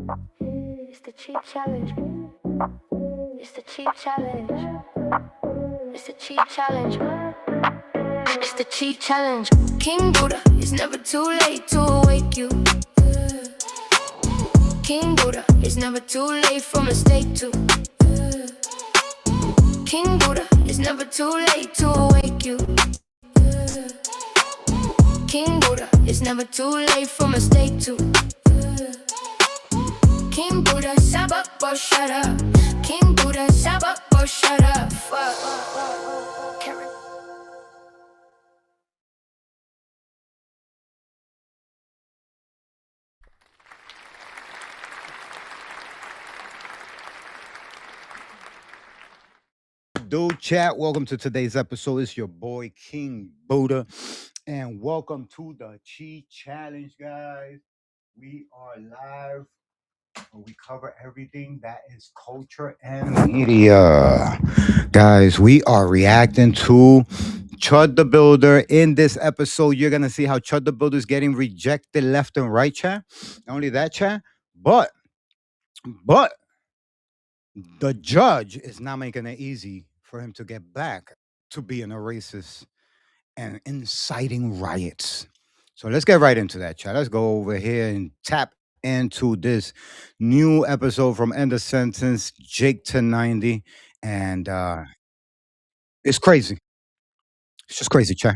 It's the cheap challenge. It's the cheap challenge. It's the cheap challenge. It's the cheap challenge. King Buddha, it's never too late to awake you. King Buddha, it's never too late for mistake to. King Buddha, it's never too late to awake you. King Buddha, it's never too late for mistake to. King Buddha, shut up or shut up. King Buddha, shut up or shut up. Fuck. Karen. Dude, chat. Welcome to today's episode. It's your boy King Buddha, and welcome to the Chi Challenge, guys. We are live. We cover everything that is culture and media, guys. We are reacting to Chud the Builder. In this episode, you're gonna see how Chud the Builder is getting rejected left and right, chat. Not only that, chat, but the judge is not making it easy for him to get back to being a racist and inciting riots. So let's get right into that, chat. Let's go over here and tap into this new episode from End of Sentence, Jake to 90. And it's crazy. It's just crazy, chat.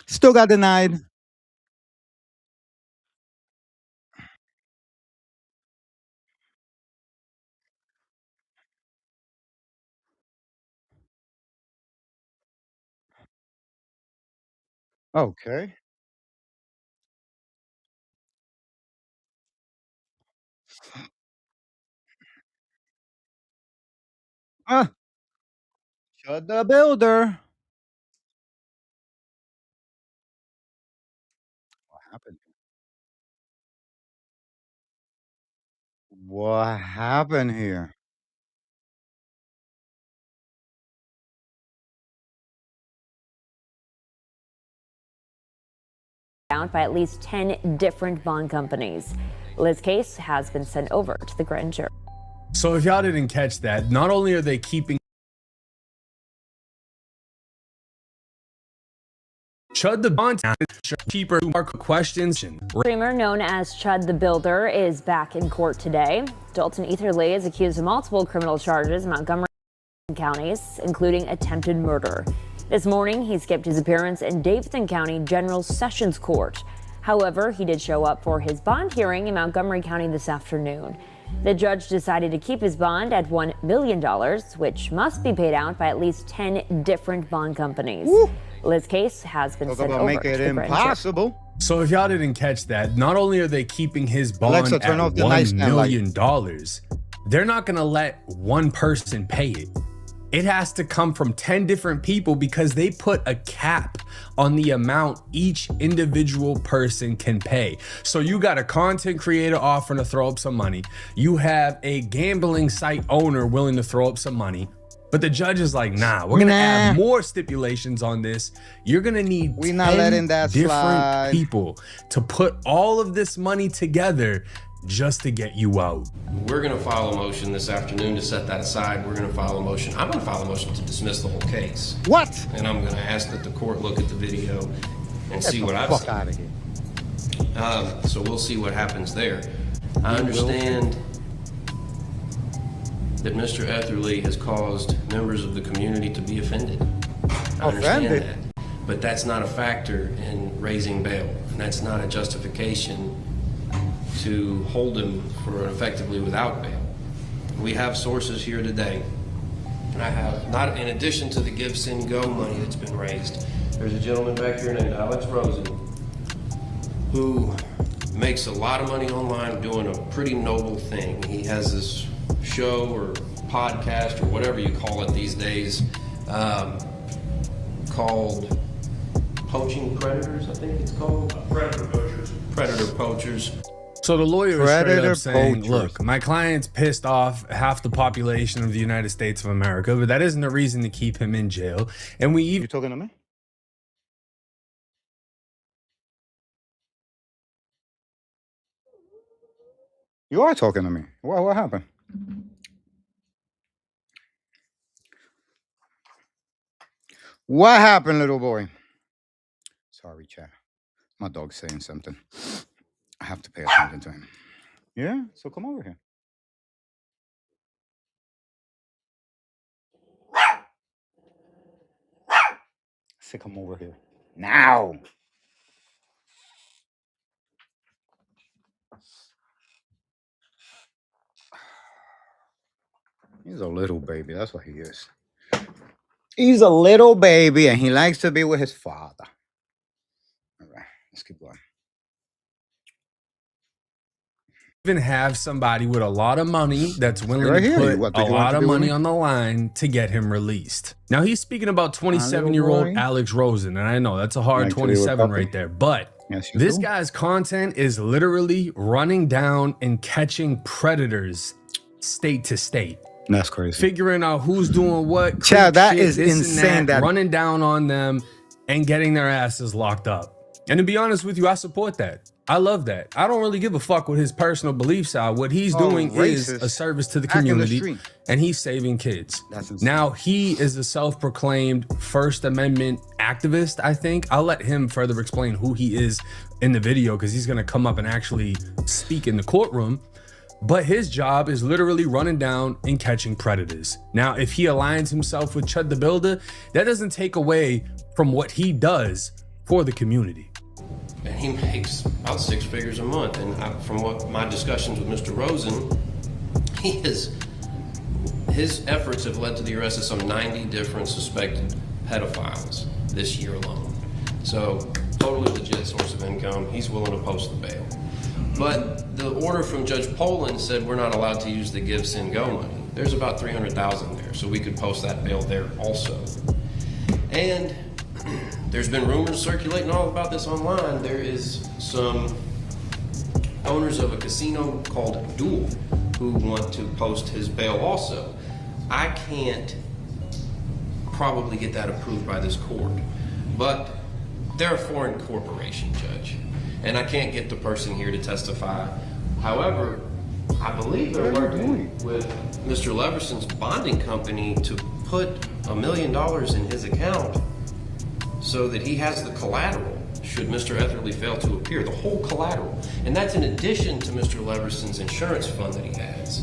Still got denied. Okay. Ah, Chud the Builder. What happened? What happened here? Out by at least 10 different bond companies. Liz's case has been sent over to the grand jury. So if y'all didn't catch that, not only are they keeping Chud the bond cheaper mark questions. Streamer known as Chud the Builder is back in court today. Dalton Etherly is accused of multiple criminal charges in Montgomery counties, including attempted murder. This morning, he skipped his appearance in Davidson County General Sessions Court. However, he did show up for his bond hearing in Montgomery County this afternoon. The judge decided to keep his bond at $1 million, which must be paid out by at least 10 different bond companies. Woo. Liz's case has been Talk sent about over make to it the grand jury. impossible. So if y'all didn't catch that, not only are they keeping his bond Alexa, at turn off the $1 nightstand light. million, they're not gonna let one person pay it. It has to come from 10 different people because they put a cap on the amount each individual person can pay. So you got a content creator offering to throw up some money. You have a gambling site owner willing to throw up some money. But the judge is like, nah, we're gonna add more stipulations on this. You're gonna need We not 10 letting that different slide. people to put all of this money together just to get you out. We're going to file a motion this afternoon to set that aside. We're going to file a motion. I'm going to file a motion to dismiss the whole case. What? And I'm going to ask that the court look at the video and see what I've Fuck seen. out of here. So we'll see what happens there. I understand that Mr. Etherly has caused members of the community to be offended. I understand Offended? that. But that's not a factor in raising bail. And that's not a justification to hold him for effectively without bail. We have sources here today, and I have, not in addition to the Give, Send, Go money that's been raised, there's a gentleman back here named Alex Rosen who makes a lot of money online doing a pretty noble thing. He has this show or podcast or whatever you call it these days, called Poaching Predators, I think it's called. Predator Poachers. Predator Poachers. So the lawyer is straight Predator up saying, poachers. look, my client's pissed off half the population of the United States of America, but that isn't a reason to keep him in jail. And we You even talking to me? You are talking to me. What happened? What happened, little boy? Sorry, chat. My dog's saying something. I have to pay attention to him. Yeah, so come over here. Say come over here. Now. He's a little baby. That's what he is. He's a little baby and he likes to be with his father. All right, let's keep going. Even have somebody with a lot of money that's willing Right to here. put What, a did you want lot to of be with money me? on the line to get him released. Now he's speaking about little 27-year-old boy. Alex Rosen, and I know that's a hard Like to be with 27 puppy? right there, but Yes, you this do. guy's content is literally running down and catching predators state to state. That's crazy. Figuring out who's doing what, Chad, creep that shit, is this insane and that, that- running down on them and getting their asses locked up. And to be honest with you, I support that. I love that. I don't really give a fuck what his personal beliefs are. What he's doing is racist. a service to the Act in the community, street. and he's saving kids. That's insane. Now, he is a self-proclaimed First Amendment activist, I think. I'll let him further explain who he is in the video because he's going to come up and actually speak in the courtroom. But his job is literally running down and catching predators. Now, if he aligns himself with Chud the Builder, that doesn't take away from what he does for the community. And he makes about 6 figures a month. And from what my discussions with Mr. Rosen, his efforts have led to the arrest of some 90 different suspected pedophiles this year alone. So totally legit source of income. He's willing to post the bail. But the order from Judge Poland said we're not allowed to use the Give, Send, Go money. There's about $300,000 there, so we could post that bail there also. And there's been rumors circulating all about this online. There is some owners of a casino called Duel who want to post his bail also. I can't probably get that approved by this court, but they're a foreign corporation, Judge, and I can't get the person here to testify. However, I believe they're working with Mr. Leverson's bonding company to put $1 million in his account so that he has the collateral should Mr. Etherly fail to appear, the whole collateral. And that's in addition to Mr. Leverson's insurance fund that he has.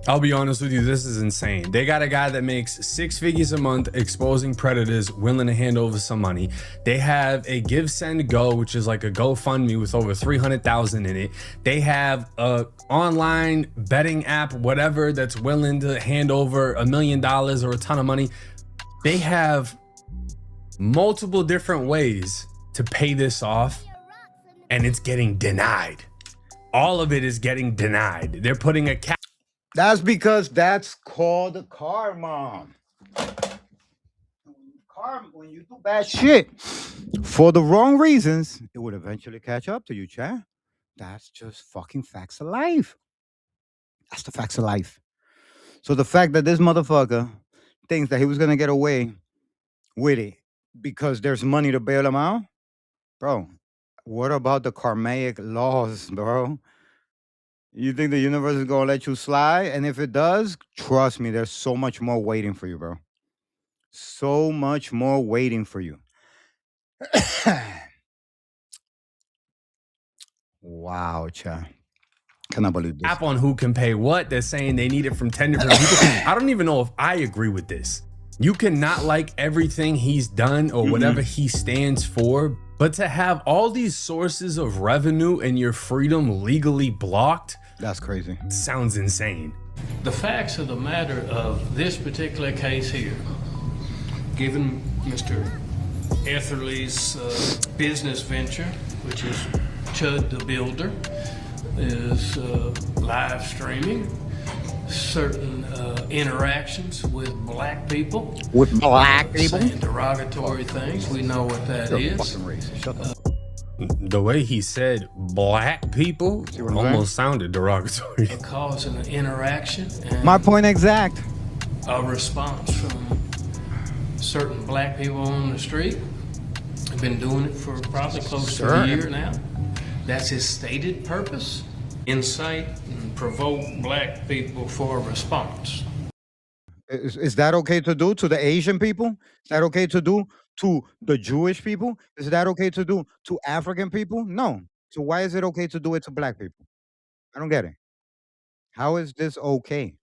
I'll be honest with you, this is insane. They got a guy that makes 6 figures a month exposing predators, willing to hand over some money. They have a Give, Send, Go, which is like a GoFundMe with over 300,000 in it. They have a online betting app, whatever, that's willing to hand over $1 million or a ton of money. They have multiple different ways to pay this off, and it's getting denied. All of it is getting denied. They're putting a cap. That's because that's called karma. Karma, when you do bad shit for the wrong reasons, it would eventually catch up to you, Chad. That's just fucking facts of life. That's the facts of life. So the fact that this motherfucker thinks that he was gonna get away with it because there's money to bail him out, bro, what about the karmic laws, bro? You think the universe is gonna let you slide? And if it does, trust me, there's so much more waiting for you, bro. So much more waiting for you. Wow, Chad. Cannot believe this. App on who can pay what. They're saying they need it from 10 different people. I don't even know if I agree with this. You cannot like everything he's done or whatever he stands for, but to have all these sources of revenue and your freedom legally blocked, That's crazy. sounds insane. The facts of the matter of this particular case here, given Mr. Etherly's business venture, which is Chud the Builder, is live streaming certain interactions with black people. With black people? Saying derogatory things. We know what that You're is. fucking racist. Shut up. The way he said black people what I'm almost sounded derogatory. Causing an interaction and My point exact. a response from certain black people on the street. I've been doing it for probably close to a year now. That's his stated purpose. incite and provoke black people for a response. Is that okay to do to the Asian people? Is that okay to do to the Jewish people? Is that okay to do to African people? No. So why is it okay to do it to black people? I don't get it. How is this okay?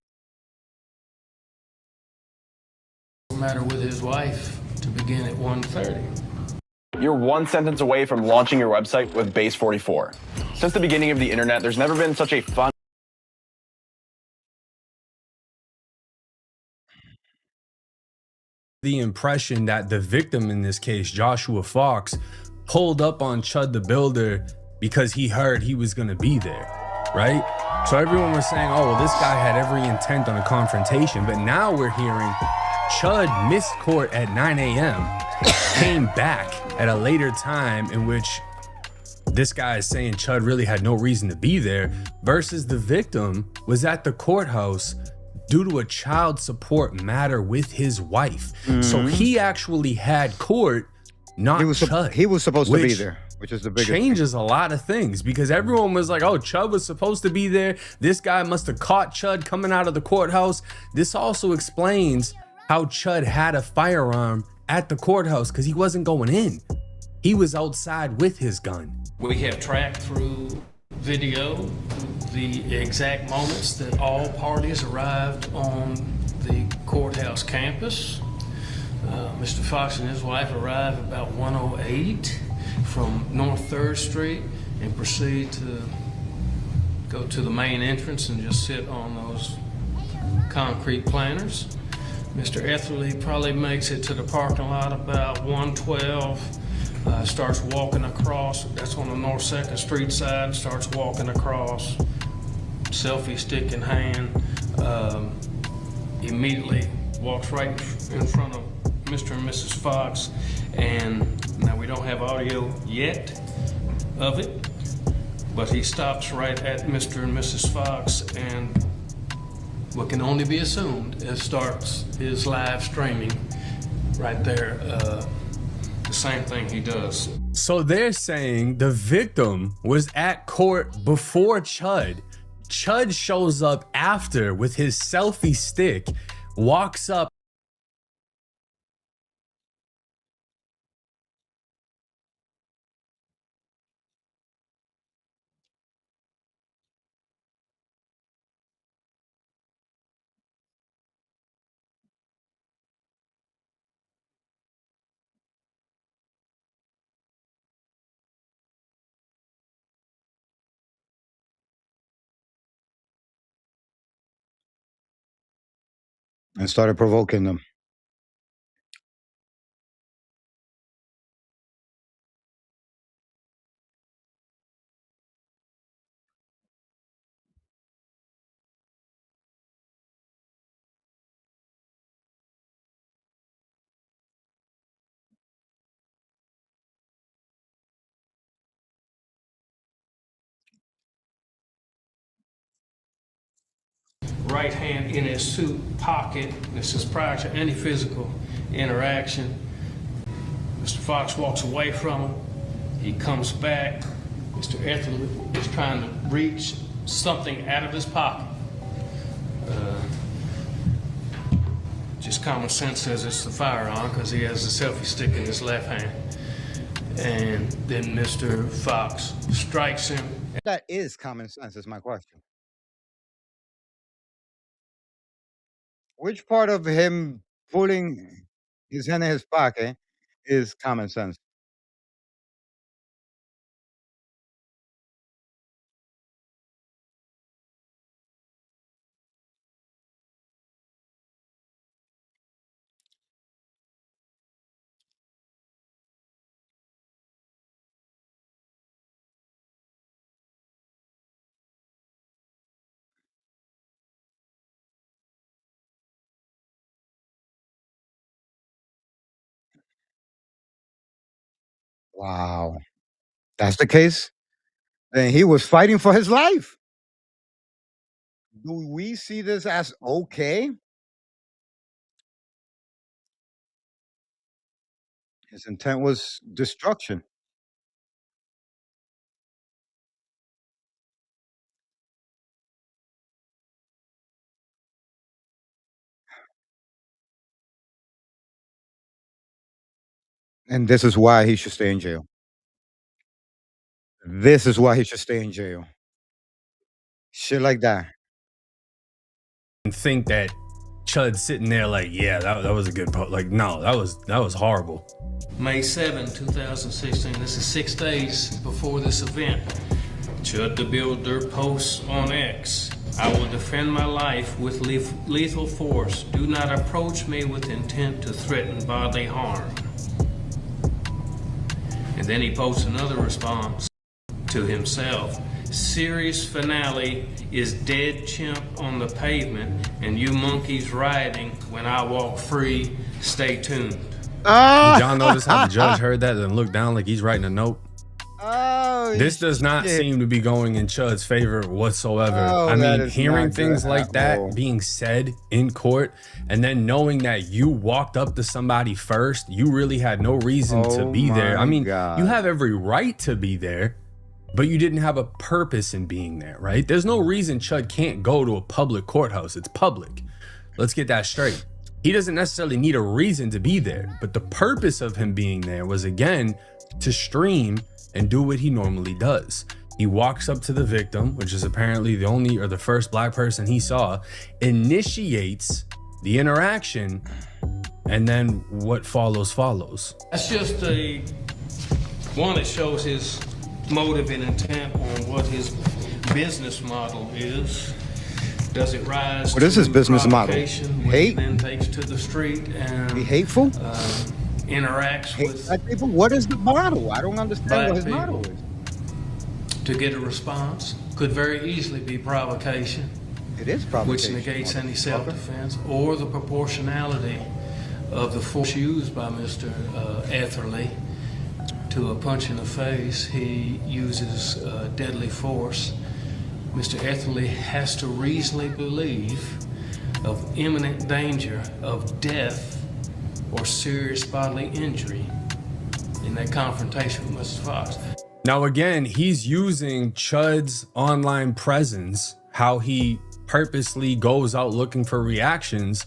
Matter with his wife to begin at 1:30. You're one sentence away from launching your website with Base 44. Since the beginning of the internet, there's never been such a fun The impression that the victim in this case, Joshua Fox, pulled up on Chud the Builder because he heard he was going to be there, right? So everyone was saying, oh, well, this guy had every intent on a confrontation. But now we're hearing Chud missed court at 9 a.m., came back at a later time in which this guy is saying Chud really had no reason to be there, versus the victim was at the courthouse due to a child support matter with his wife. So he actually had court, not Chud. He was supposed to be which there, which is the biggest changes a lot of things, because everyone was like, oh, Chud was supposed to be there. This guy must have caught Chud coming out of the courthouse. This also explains how Chud had a firearm at the courthouse, because he wasn't going in. He was outside with his gun. We have tracked through video the exact moments that all parties arrived on the courthouse campus. Mr. Fox and his wife arrived about 1:08 from North 3rd Street and proceed to go to the main entrance and just sit on those concrete planters. Mr. Etherly probably makes it to the parking lot about 1:12. Starts walking across, that's on the North 2nd Street side, starts walking across, selfie stick in hand, immediately walks right in front of Mr. and Mrs. Fox, and now we don't have audio yet of it, but he stops right at Mr. and Mrs. Fox, and what can only be assumed is starts his live streaming right there. The same thing he does. So they're saying the victim was at court before Chud. Chud shows up after with his selfie stick, walks up. and started provoking them. Right hand in his suit pocket. This is prior to any physical interaction. Mr. Fox walks away from him. He comes back. Mr. Etherly is trying to reach something out of his pocket. Just common sense says it's the firearm because he has a selfie stick in his left hand. And then Mr. Fox strikes him. That is common sense, is my question. Which part of him putting his hand in his pocket is common sense? Wow. That's the case? Then he was fighting for his life. Do we see this as okay? His intent was destruction. And this is why he should stay in jail. This is why he should stay in jail. Shit like that. And think that Chud's sitting there like, yeah, that was a good post. Like, no, that was horrible. May 7, 2016. This is 6 days before this event. Chud the Builder posts on X. I will defend my life with lethal force. Do not approach me with intent to threaten bodily harm. And then he posts another response to himself. Series finale is dead chimp on the pavement and you monkeys rioting when I walk free. Stay tuned. Did y'all notice how the judge heard that and looked down like he's writing a note? Oh, This does not shit. seem to be going in Chud's favor whatsoever. Oh, I that mean, is hearing not things good like at that all. being said in court and then knowing that you walked up to somebody first, you really had no reason to Oh be there. my I mean, God. you have every right to be there, but you didn't have a purpose in being there, right? There's no reason Chud can't go to a public courthouse. It's public. Let's get that straight. He doesn't necessarily need a reason to be there, but the purpose of him being there was, again, to stream and do what he normally does. He walks up to the victim, which is apparently the only or the first black person he saw, initiates the interaction, and then what follows. That's just one that shows his motive and intent on what his business model is. Does it rise What is his to business model? provocation, which Hate? he then takes to the street and Be hateful? interacts Hate with black people? What is the model? I don't understand black what his people. model is. to get a response? Could very easily be provocation, It is which provocation. negates any self-defense, or the proportionality of the force used by Mr. Etherly to a punch in the face. He uses deadly force. Mr. Etherly has to reasonably believe of imminent danger of death or serious bodily injury in that confrontation with Mr. Fox. Now, again, he's using Chud's online presence, how he purposely goes out looking for reactions,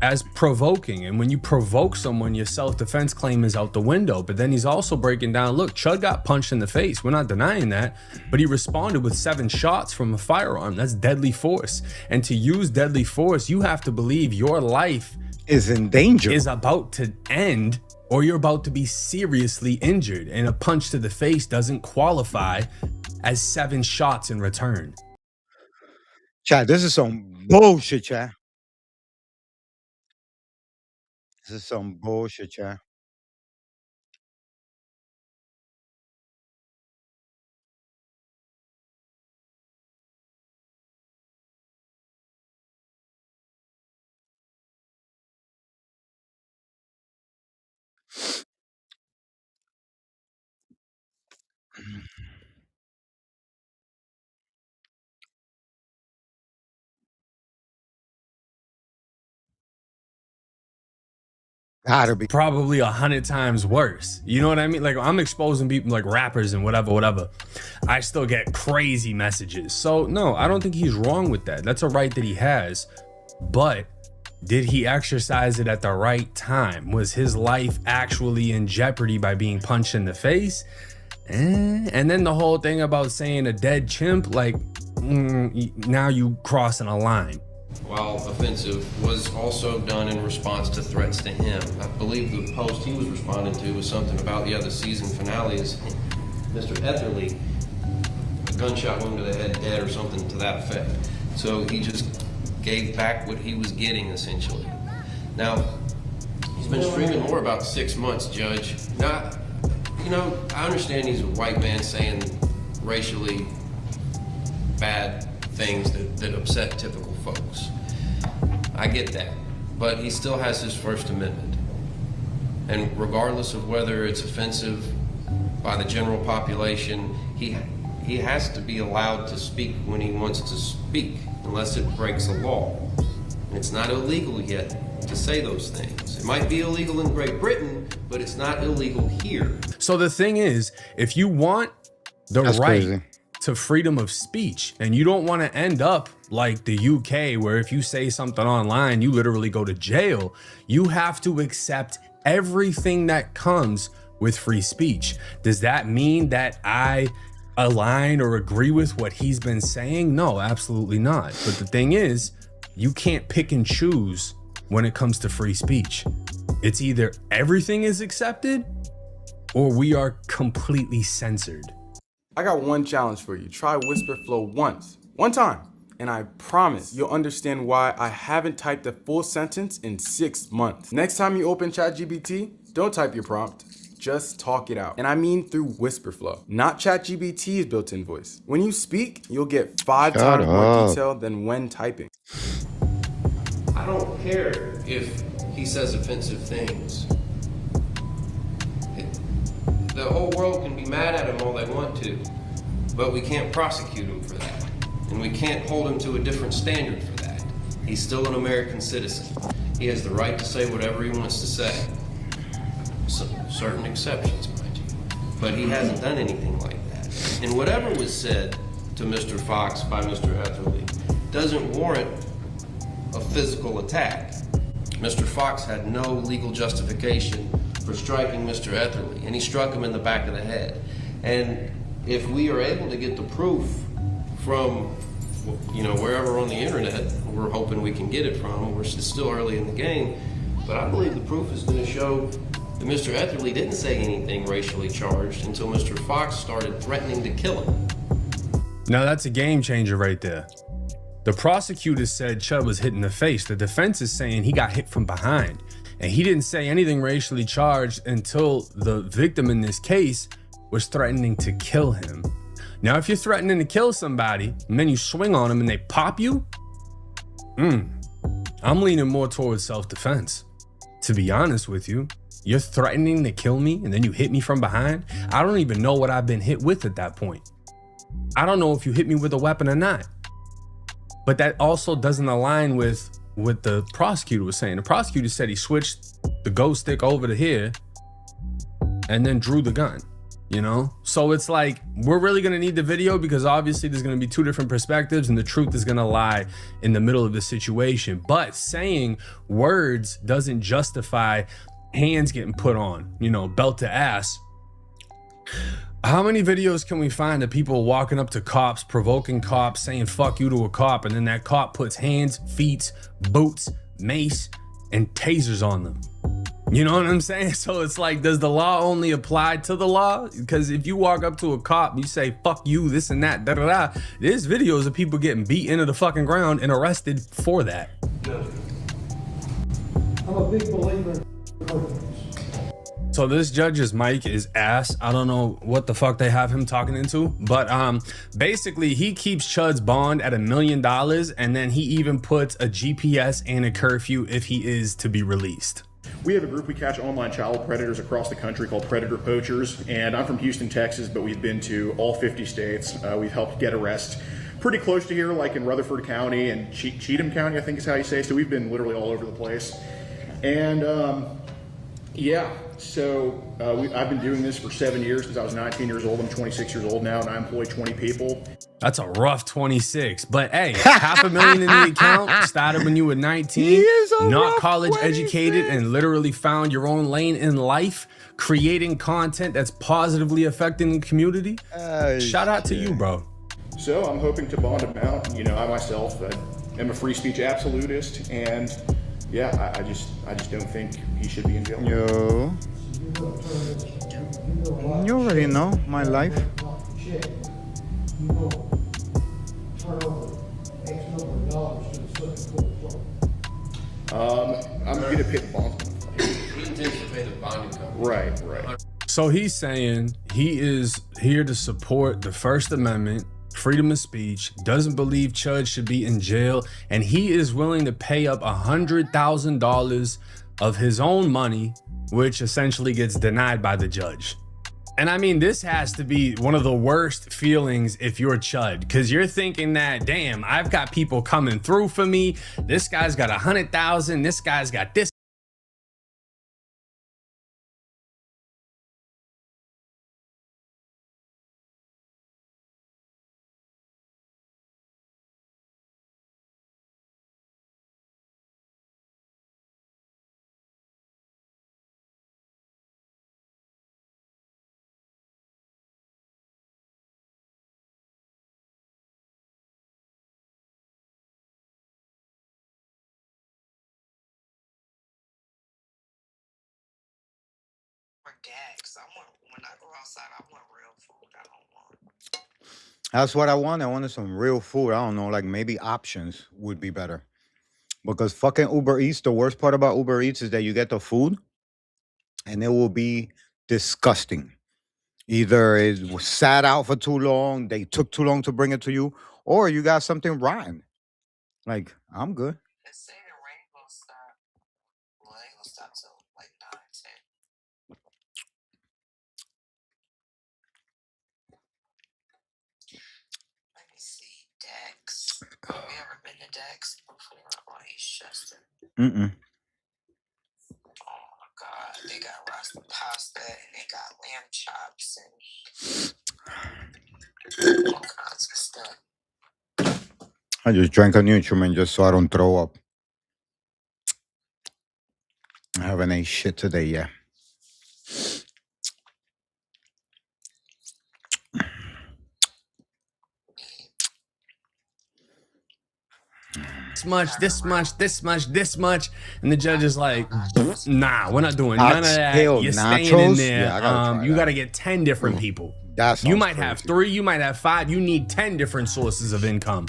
as provoking. And when you provoke someone, your self-defense claim is out the window. But then he's also breaking down, look, Chud got punched in the face. We're not denying that, but he responded with 7 shots from a firearm. That's deadly force. And to use deadly force, you have to believe your life Is in danger. is about to end, or you're about to be seriously injured, and a punch to the face doesn't qualify as 7 shots in return. Chad, this is some bullshit, Chad. This is some bullshit, Chad. Gotta be. Probably 100 times worse. You know what I mean? Like, I'm exposing people like rappers and whatever. I still get crazy messages. So no, I don't think he's wrong with that. That's a right that he has. But did he exercise it at the right time? Was his life actually in jeopardy by being punched in the face? And then the whole thing about saying a dead chimp, like, now you crossing a line. While offensive, was also done in response to threats to him. I believe the post he was responding to was something about, the season finale is Mr. Etherly, a gunshot wound to the head, dead or something to that effect. So he just gave back what he was getting, essentially. Now, he's been streaming more about 6 months, Judge. Now, I understand he's a white man saying racially bad things that upset typical folks. I get that, but he still has his First Amendment. And regardless of whether it's offensive by the general population, he has to be allowed to speak when he wants to speak, unless it breaks a law. And it's not illegal yet to say those things. It might be illegal in Great Britain, but it's not illegal here. So the thing is, if you want the That's right crazy. to freedom of speech, and you don't want to end up like the UK, where if you say something online, you literally go to jail, you have to accept everything that comes with free speech. Does that mean that I align or agree with what he's been saying? No, absolutely not. But the thing is, you can't pick and choose when it comes to free speech. It's either everything is accepted or we are completely censored. I got one challenge for you. Try Whisper Flow one time, and I promise you'll understand why I haven't typed a full sentence in 6 months. Next time you open ChatGPT, don't type your prompt, just talk it out. And I mean through Whisper Flow, not ChatGPT's built-in voice. When you speak, you'll get 5 times more detail than when typing. I don't care if he says offensive things. The whole world can be mad at him all they want to, but we can't prosecute him for that. And we can't hold him to a different standard for that. He's still an American citizen. He has the right to say whatever he wants to say. Certain exceptions, mind you. But he hasn't done anything like that. And whatever was said to Mr. Fox by Mr. Etherly doesn't warrant a physical attack. Mr. Fox had no legal justification for striking Mr. Etherly, and he struck him in the back of the head. And if we are able to get the proof from, wherever on the internet, we're hoping we can get it from, we're still early in the game, but I believe the proof is going to show that Mr. Etherly didn't say anything racially charged until Mr. Fox started threatening to kill him. Now that's a game changer right there. The prosecutor said Chud was hit in the face. The defense is saying he got hit from behind. And he didn't say anything racially charged until the victim in this case was threatening to kill him. Now, if you're threatening to kill somebody and then you swing on them and they pop you, I'm leaning more towards self-defense. To be honest with you, you're threatening to kill me and then you hit me from behind. I don't even know what I've been hit with at that point. I don't know if you hit me with a weapon or not. But that also doesn't align with what the prosecutor was saying. The prosecutor said he switched the go stick over to here and then drew the gun, So it's like, we're really gonna need the video because obviously there's gonna be two different perspectives and the truth is gonna lie in the middle of the situation. But saying words doesn't justify hands getting put on, belt to ass. How many videos can we find of people walking up to cops, provoking cops, saying fuck you to a cop, and then that cop puts hands, feet, boots, mace, and tasers on them? You know what I'm saying? So it's like, does the law only apply to the law? Because if you walk up to a cop, you say fuck you, this and that, da-da-da. There's videos of people getting beat into the fucking ground and arrested for that. I'm a big believer in confidence. So this judge's mic is ass. I don't know what the fuck they have him talking into, but basically he keeps Chud's bond at $1 million, and then he even puts a GPS and a curfew if he is to be released. We have a group we catch online child predators across the country called Predator Poachers, and I'm from Houston, Texas, but we've been to all 50 states. We've helped get arrests pretty close to here, like in Rutherford County and Cheatham County, I think is how you say. So we've been literally all over the place. And so I've been doing this for 7 years since I was 19 years old. I'm 26 years old now, and I employ 20 people. That's a rough 26, but hey, $500,000 in the account, started when you were 19, not college educated, and literally found your own lane in life, creating content that's positively affecting the community. Shout out to you, bro. So I'm hoping to bond him out. I myself am a free speech absolutist, and yeah, I just don't think he should be in jail. Yo. You already know my life. I'm gonna pay the bond. He intends to pay the bonding company. Right. So he's saying he is here to support the First Amendment, freedom of speech, doesn't believe Chud should be in jail, and he is willing to pay up $100,000 of his own money, which essentially gets denied by the judge. And I mean, this has to be one of the worst feelings if you're Chud, because you're thinking that, damn, I've got people coming through for me. This guy's got 100,000. This guy's got this. That's what I want. I wanted some real food. I don't know, like maybe options would be better. Because fucking Uber Eats, the worst part about Uber Eats is that you get the food and it will be disgusting. Either it was sat out for too long, they took too long to bring it to you, or you got something rotten. Like, I'm good. Mm-mm. I just drank a Nutriment just so I don't throw up. I haven't ate shit today yet. This much. And the judge is like, nah, we're not doing none of that. Oxtail You're staying in nachos? there. Yeah, I gotta try You that. got to get 10 different people. That You sounds might have crazy. 3, you might have 5. You need 10 different sources of income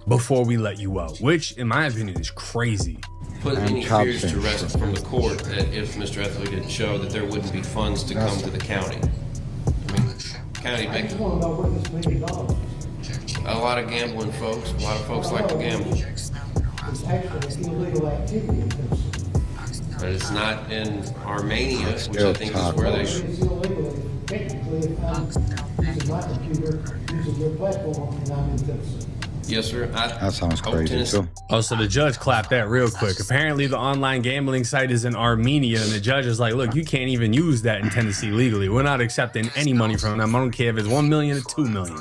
before we let you out, which, in my opinion, is crazy. Put And any chop fears to things. rest from the court that if Mr. Etherly didn't show, that there wouldn't be funds to come to the county. I mean, county I make just want to know where this $1 million is. a lot of gambling folks. A lot of folks like to gamble, It's actually an illegal activity in Tennessee. but it's not in Armenia, which Still I think is talk. where It's they. illegal technically if I'm using my computer, using your platform, and I'm in Tennessee. Yes, sir. That sounds hope crazy Tennessee- too. Oh, so the judge clapped that real quick. Apparently, the online gambling site is in Armenia, and the judge is like, look, you can't even use that in Tennessee legally. We're not accepting any money from them. I don't care if it's 1 million or 2 million.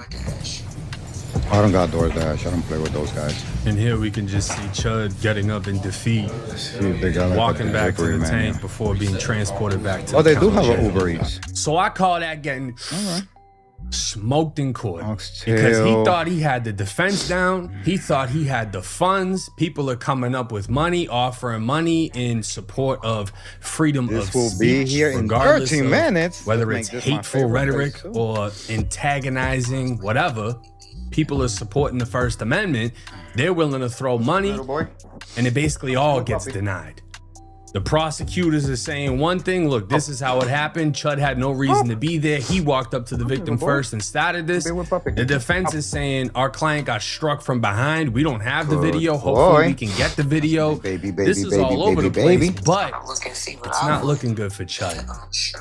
I don't got DoorDash. I don't play with those guys. And here we can just see Chud getting up in defeat, See if they got like walking a back to delivery the menu. tank before being transported back to Oh, the they do county have an jail. Uber Eats. So I call that getting smoked in court. Oxtail. Because he thought he had the defense down. He thought he had the funds. People are coming up with money, offering money in support of freedom This of will speech, be here in regardless 13 of minutes. whether Let's it's make this my hateful favorite rhetoric place, too. or antagonizing, whatever. People are supporting the First Amendment. They're willing to throw money, Little boy. and it basically all gets denied. The prosecutors are saying one thing, look, this is how it happened. Chud had no reason to be there. He walked up to the victim first and started this. The defense is saying our client got struck from behind. We don't have the video. Hopefully we can get the video. Baby, This is baby, all over the baby, place, but it's not looking good for Chud.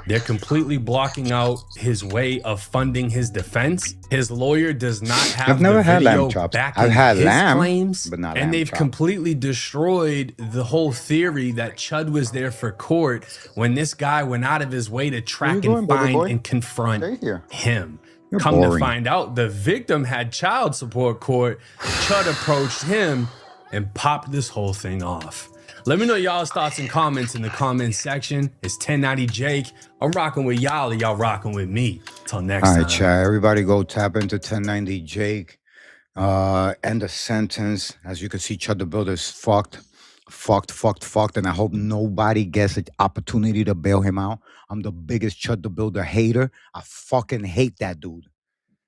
They're completely blocking out his way of funding his defense. His lawyer does not have I've never the had video lamb chops. backing I've had his lamb, claims, but not and lamb they've chops. completely destroyed the whole theory that Chud was there for court when this guy went out of his way to track doing, and baby find boy? and confront Stay here. him. You're Come to boring. find out, the victim had child support court. Chud approached him and popped this whole thing off. Let me know y'all's thoughts and comments in the comments section. It's 1090 Jake. I'm rocking with y'all, and y'all rocking with me. Till next All time. right, chat. Everybody go tap into 1090 Jake. End the sentence. As you can see, Chud the Builder is fucked. And I hope nobody gets an opportunity to bail him out. I'm the biggest Chud the Builder hater. I fucking hate that dude.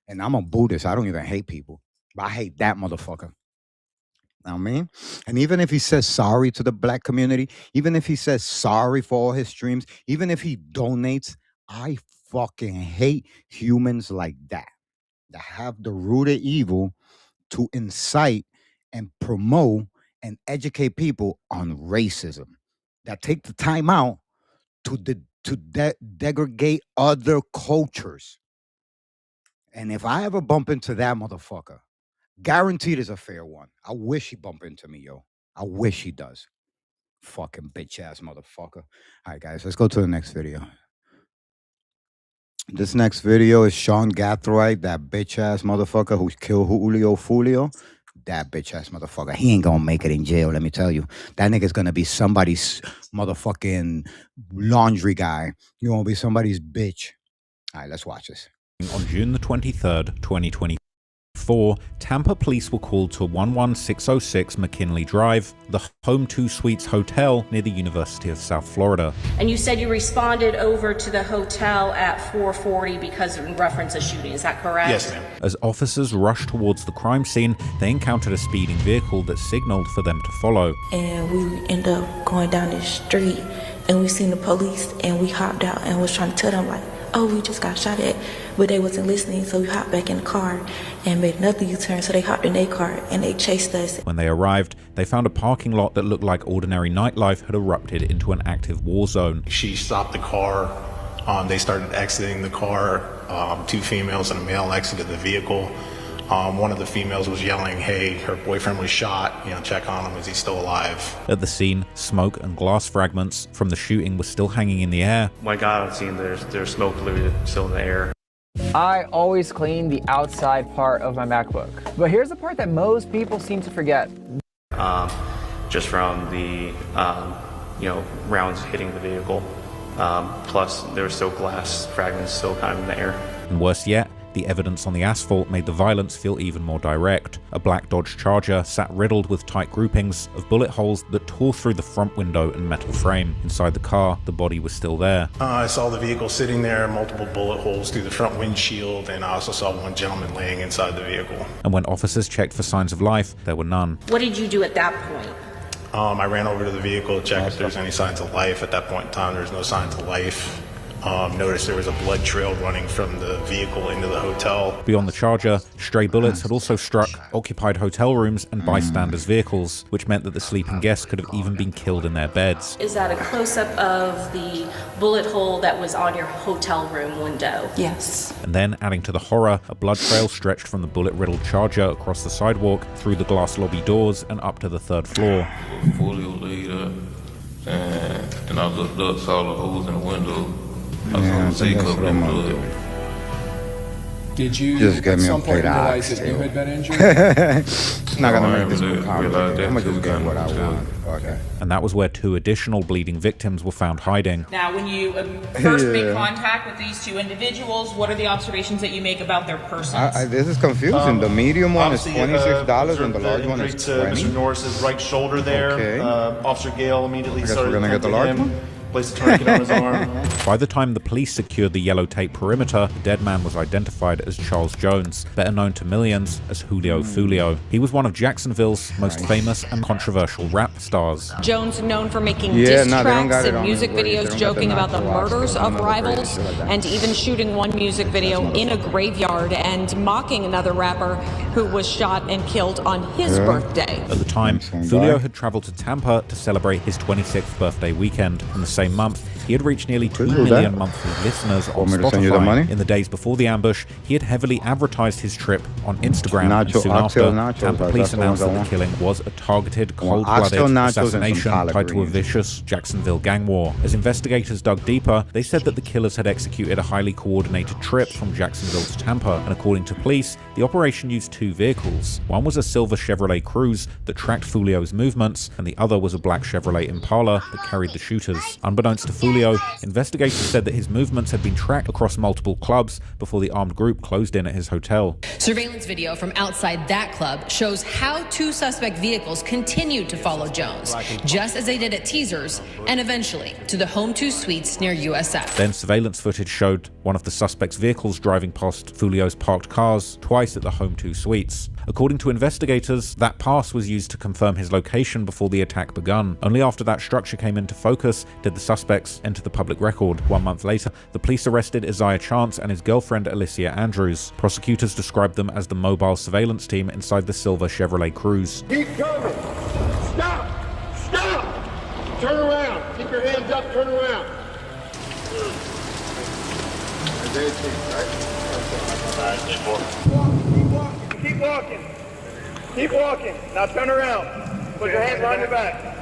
And I'm a Buddhist. I don't even hate people. But I hate that motherfucker. Know what I mean? And even if he says sorry to the black community, even if he says sorry for all his streams, even if he donates, I fucking hate humans like that have the root of evil to incite and promote and educate people on racism, that take the time out to degrade other cultures. And if I ever bump into that motherfucker, guaranteed is a fair one. I wish he bump into me, yo. I wish he does. Fucking bitch ass motherfucker. All right, guys, let's go to the next video. This next video is Sean Gathright, that bitch ass motherfucker who killed Julio Fulio. That bitch ass motherfucker. He ain't gonna make it in jail, let me tell you. That nigga's gonna be somebody's motherfucking laundry guy. You're gonna be somebody's bitch. All right, let's watch this. On June the 23rd, 2024, 4, Tampa police were called to 11606 McKinley Drive, the Home 2 Suites Hotel near the University of South Florida. And you said you responded over to the hotel at 4:40 because in reference to shooting, is that correct? Yes, ma'am. As officers rushed towards the crime scene, they encountered a speeding vehicle that signaled for them to follow. And we ended up going down the street and we seen the police and we hopped out and was trying to tell them like, oh, we just got shot at, but they wasn't listening, so we hopped back in the car and made another U-turn, so they hopped in their car and they chased us. When they arrived, they found a parking lot that looked like ordinary nightlife had erupted into an active war zone. She stopped the car, they started exiting the car, 2 females and a male exited the vehicle. One of the females was yelling, hey, her boyfriend was shot, check on him, is he still alive? At the scene, smoke and glass fragments from the shooting were still hanging in the air. When I got on the scene, there's smoke literally still in the air. I always clean the outside part of my MacBook. But here's the part that most people seem to forget. Just from the, rounds hitting the vehicle. Plus, there were still glass fragments still kind of in the air. And worse yet, the evidence on the asphalt made the violence feel even more direct. A black Dodge Charger sat riddled with tight groupings of bullet holes that tore through the front window and metal frame. Inside the car, the body was still there. I saw the vehicle sitting there, multiple bullet holes through the front windshield, and I also saw one gentleman laying inside the vehicle. And when officers checked for signs of life, there were none. What did you do at that point? I ran over to the vehicle to check if there's any signs of life. At that point in time, there's no signs of life. Noticed there was a blood trail running from the vehicle into the hotel. Beyond the Charger, stray bullets had also struck occupied hotel rooms and bystanders' vehicles, which meant that the sleeping guests could have even been killed in their beds. Is that a close-up of the bullet hole that was on your hotel room window? Yes. And then, adding to the horror, a blood trail stretched from the bullet-riddled Charger across the sidewalk, through the glass lobby doors, and up to the 3rd floor. Fully laid up, and I looked up, saw the holes in the window. Did you just get me a plate of ox, that you had been injured? Not gonna make this complicated. I'm gonna just get what I want. Okay. And that was where 2 additional bleeding victims were found hiding. Now, when you first make contact with these 2 individuals, what are the observations that you make about their persons? This is confusing. The medium one is $26 and the large one is $20. Mr. Norris's right shoulder there. Okay. Officer Gale immediately started we're gonna get the large one? Placed a tourniquet on his arm. By the time the police secured the yellow tape perimeter, the dead man was identified as Charles Jones, better known to millions as Julio Fulio. He was one of Jacksonville's most famous and controversial rap stars. Jones, known for making diss tracks and music videos joking about the murders of rivals, and even shooting one music video in a graveyard and mocking another rapper who was shot and killed on his birthday. At the time, Fulio had traveled to Tampa to celebrate his 26th birthday weekend. In the same month, he had reached nearly 2 million monthly listeners on Spotify. In the days before the ambush, he had heavily advertised his trip on Instagram. And soon after, Tampa police announced that the killing was a targeted, cold-blooded assassination tied to a vicious Jacksonville gang war. As investigators dug deeper, they said that the killers had executed a highly coordinated trip from Jacksonville to Tampa, and according to police, the operation used 2 vehicles. One was a silver Chevrolet Cruze that tracked Fulio's movements, and the other was a black Chevrolet Impala that carried the shooters. Unbeknownst to Fulio, investigators said that his movements had been tracked across multiple clubs before the armed group closed in at his hotel. Surveillance video from outside that club shows how 2 suspect vehicles continued to follow Jones, just as they did at Teasers, and eventually to the Home 2 Suites near USF. Then surveillance footage showed one of the suspect's vehicles driving past Fulio's parked cars twice at the Home 2 Suites. According to investigators, that pass was used to confirm his location before the attack begun. Only after that structure came into focus did the suspects enter the public record. 1 month later, the police arrested Isaiah Chance and his girlfriend Alicia Andrews. Prosecutors described them as the mobile surveillance team inside the silver Chevrolet Cruze. Keep coming. Stop. Stop. Turn around. Keep your hands up. Turn around. Keep walking. Keep walking. Now turn around. Put your hands behind your back.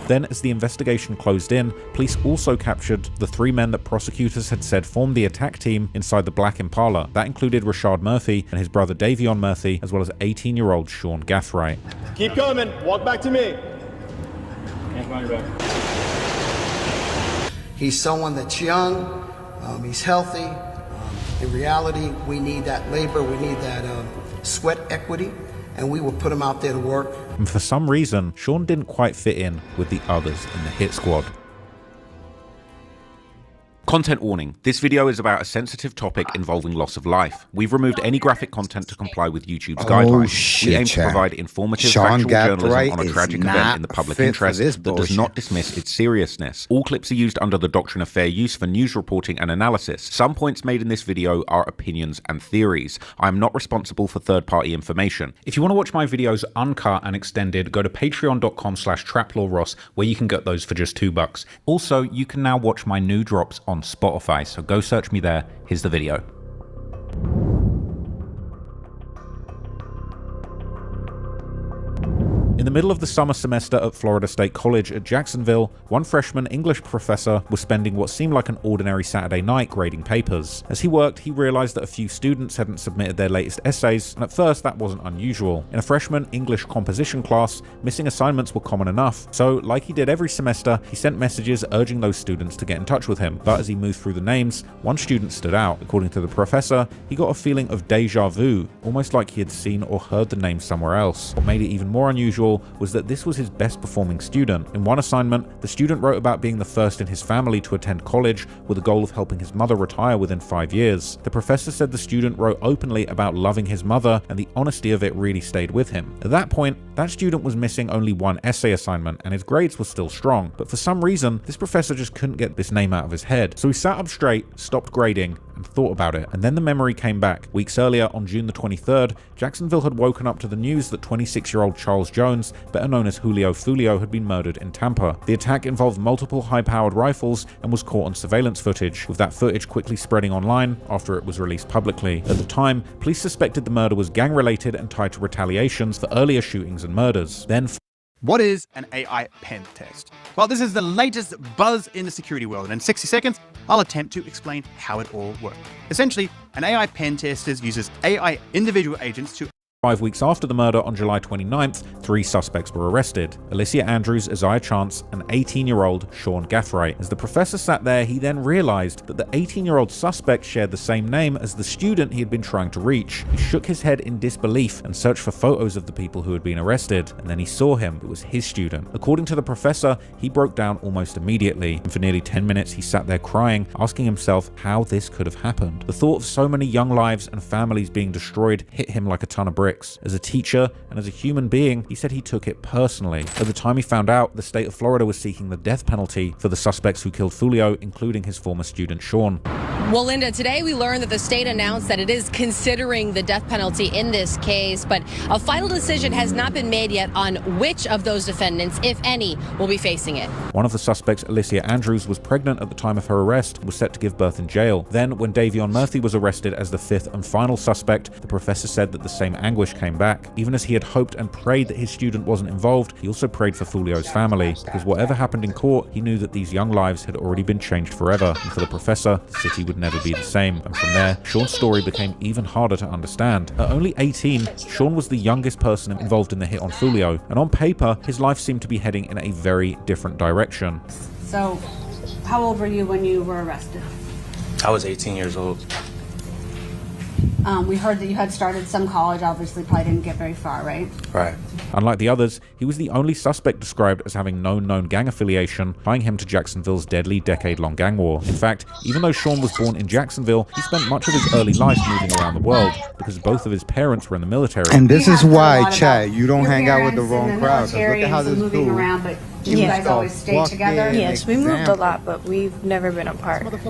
Then, as the investigation closed in, police also captured the 3 men that prosecutors had said formed the attack team inside the black Impala. That included Rashad Murphy and his brother Davion Murphy, as well as 18-year-old Sean Gathright. Keep coming. Walk back to me. Hands behind your back. He's someone that's young. He's healthy. In reality, we need that labor. We need that sweat equity, and we will put them out there to work. And for some reason, Sean didn't quite fit in with the others in the hit squad. Content warning. This video is about a sensitive topic involving loss of life. We've removed any graphic content to comply with YouTube's guidelines. We aim to provide informative, factual journalism on a tragic event in the public interest that does not dismiss its seriousness. All clips are used under the doctrine of fair use for news reporting and analysis. Some points made in this video are opinions and theories. I am not responsible for third-party information. If you want to watch my videos uncut and extended, go to patreon.com/traplawross, where you can get those for just $2. Also, you can now watch my new drops on Spotify, so go search me there. Here's the video. In the middle of the summer semester at Florida State College at Jacksonville, one freshman English professor was spending what seemed like an ordinary Saturday night grading papers. As he worked, he realized that a few students hadn't submitted their latest essays, and at first that wasn't unusual. In a freshman English composition class, missing assignments were common enough, so like he did every semester, he sent messages urging those students to get in touch with him. But as he moved through the names, one student stood out. According to the professor, he got a feeling of deja vu, almost like he had seen or heard the name somewhere else. What made it even more unusual was that this was his best performing student. In one assignment, the student wrote about being the first in his family to attend college with the goal of helping his mother retire within 5 years. The professor said the student wrote openly about loving his mother, and the honesty of it really stayed with him. At that point, that student was missing only one essay assignment, and his grades were still strong. But for some reason, this professor just couldn't get this name out of his head. So he sat up straight, stopped grading, and thought about it. And then the memory came back. Weeks earlier, on June the 23rd, Jacksonville had woken up to the news that 26-year-old Charles Jones, better known as Julio Fulio, had been murdered in Tampa. The attack involved multiple high-powered rifles and was caught on surveillance footage, with that footage quickly spreading online after it was released publicly. At the time, police suspected the murder was gang-related and tied to retaliations for earlier shootings and murders. Then what is an AI pen test? Well, this is the latest buzz in the security world, and in 60 seconds, I'll attempt to explain how it all works. Essentially, an AI pen tester uses AI individual agents to 5 weeks after the murder on July 29th, 3 suspects were arrested: Alicia Andrews, Isaiah Chance, and 18-year-old Sean Gaffray. As the professor sat there, he then realized that the 18-year-old suspect shared the same name as the student he had been trying to reach. He shook his head in disbelief and searched for photos of the people who had been arrested, and then he saw him. It was his student. According to the professor, he broke down almost immediately, and for nearly 10 minutes he sat there crying, asking himself how this could have happened. The thought of so many young lives and families being destroyed hit him like a ton of bricks. As a teacher and as a human being, he said he took it personally. At the time he found out, the state of Florida was seeking the death penalty for the suspects who killed Fulio, including his former student Sean. Well, Linda, today we learned that the state announced that it is considering the death penalty in this case, but a final decision has not been made yet on which of those defendants, if any, will be facing it. One of the suspects, Alicia Andrews, was pregnant at the time of her arrest and was set to give birth in jail. Then, when Davion Murphy was arrested as the 5th and final suspect, the professor said that the same anguish came back. Even as he had hoped and prayed that his student wasn't involved, he also prayed for Fulio's family, because whatever happened in court, he knew that these young lives had already been changed forever, and for the professor, the city would never be the same. And from there, Sean's story became even harder to understand. At only 18, Sean was the youngest person involved in the hit on Fulio, and on paper, his life seemed to be heading in a very different direction. So, how old were you when you were arrested? I was 18 years old. We heard that you had started some college, obviously probably didn't get very far, right? Right. Unlike the others, he was the only suspect described as having no known gang affiliation, tying him to Jacksonville's deadly decade-long gang war. In fact, even though Sean was born in Jacksonville, he spent much of his early life moving around the world because both of his parents were in the military. And this is why, Chad, you don't hang out with the wrong crowd. Look at how this moving around, but you guys always stay together? Yes, we moved a lot, but we've never been apart. So if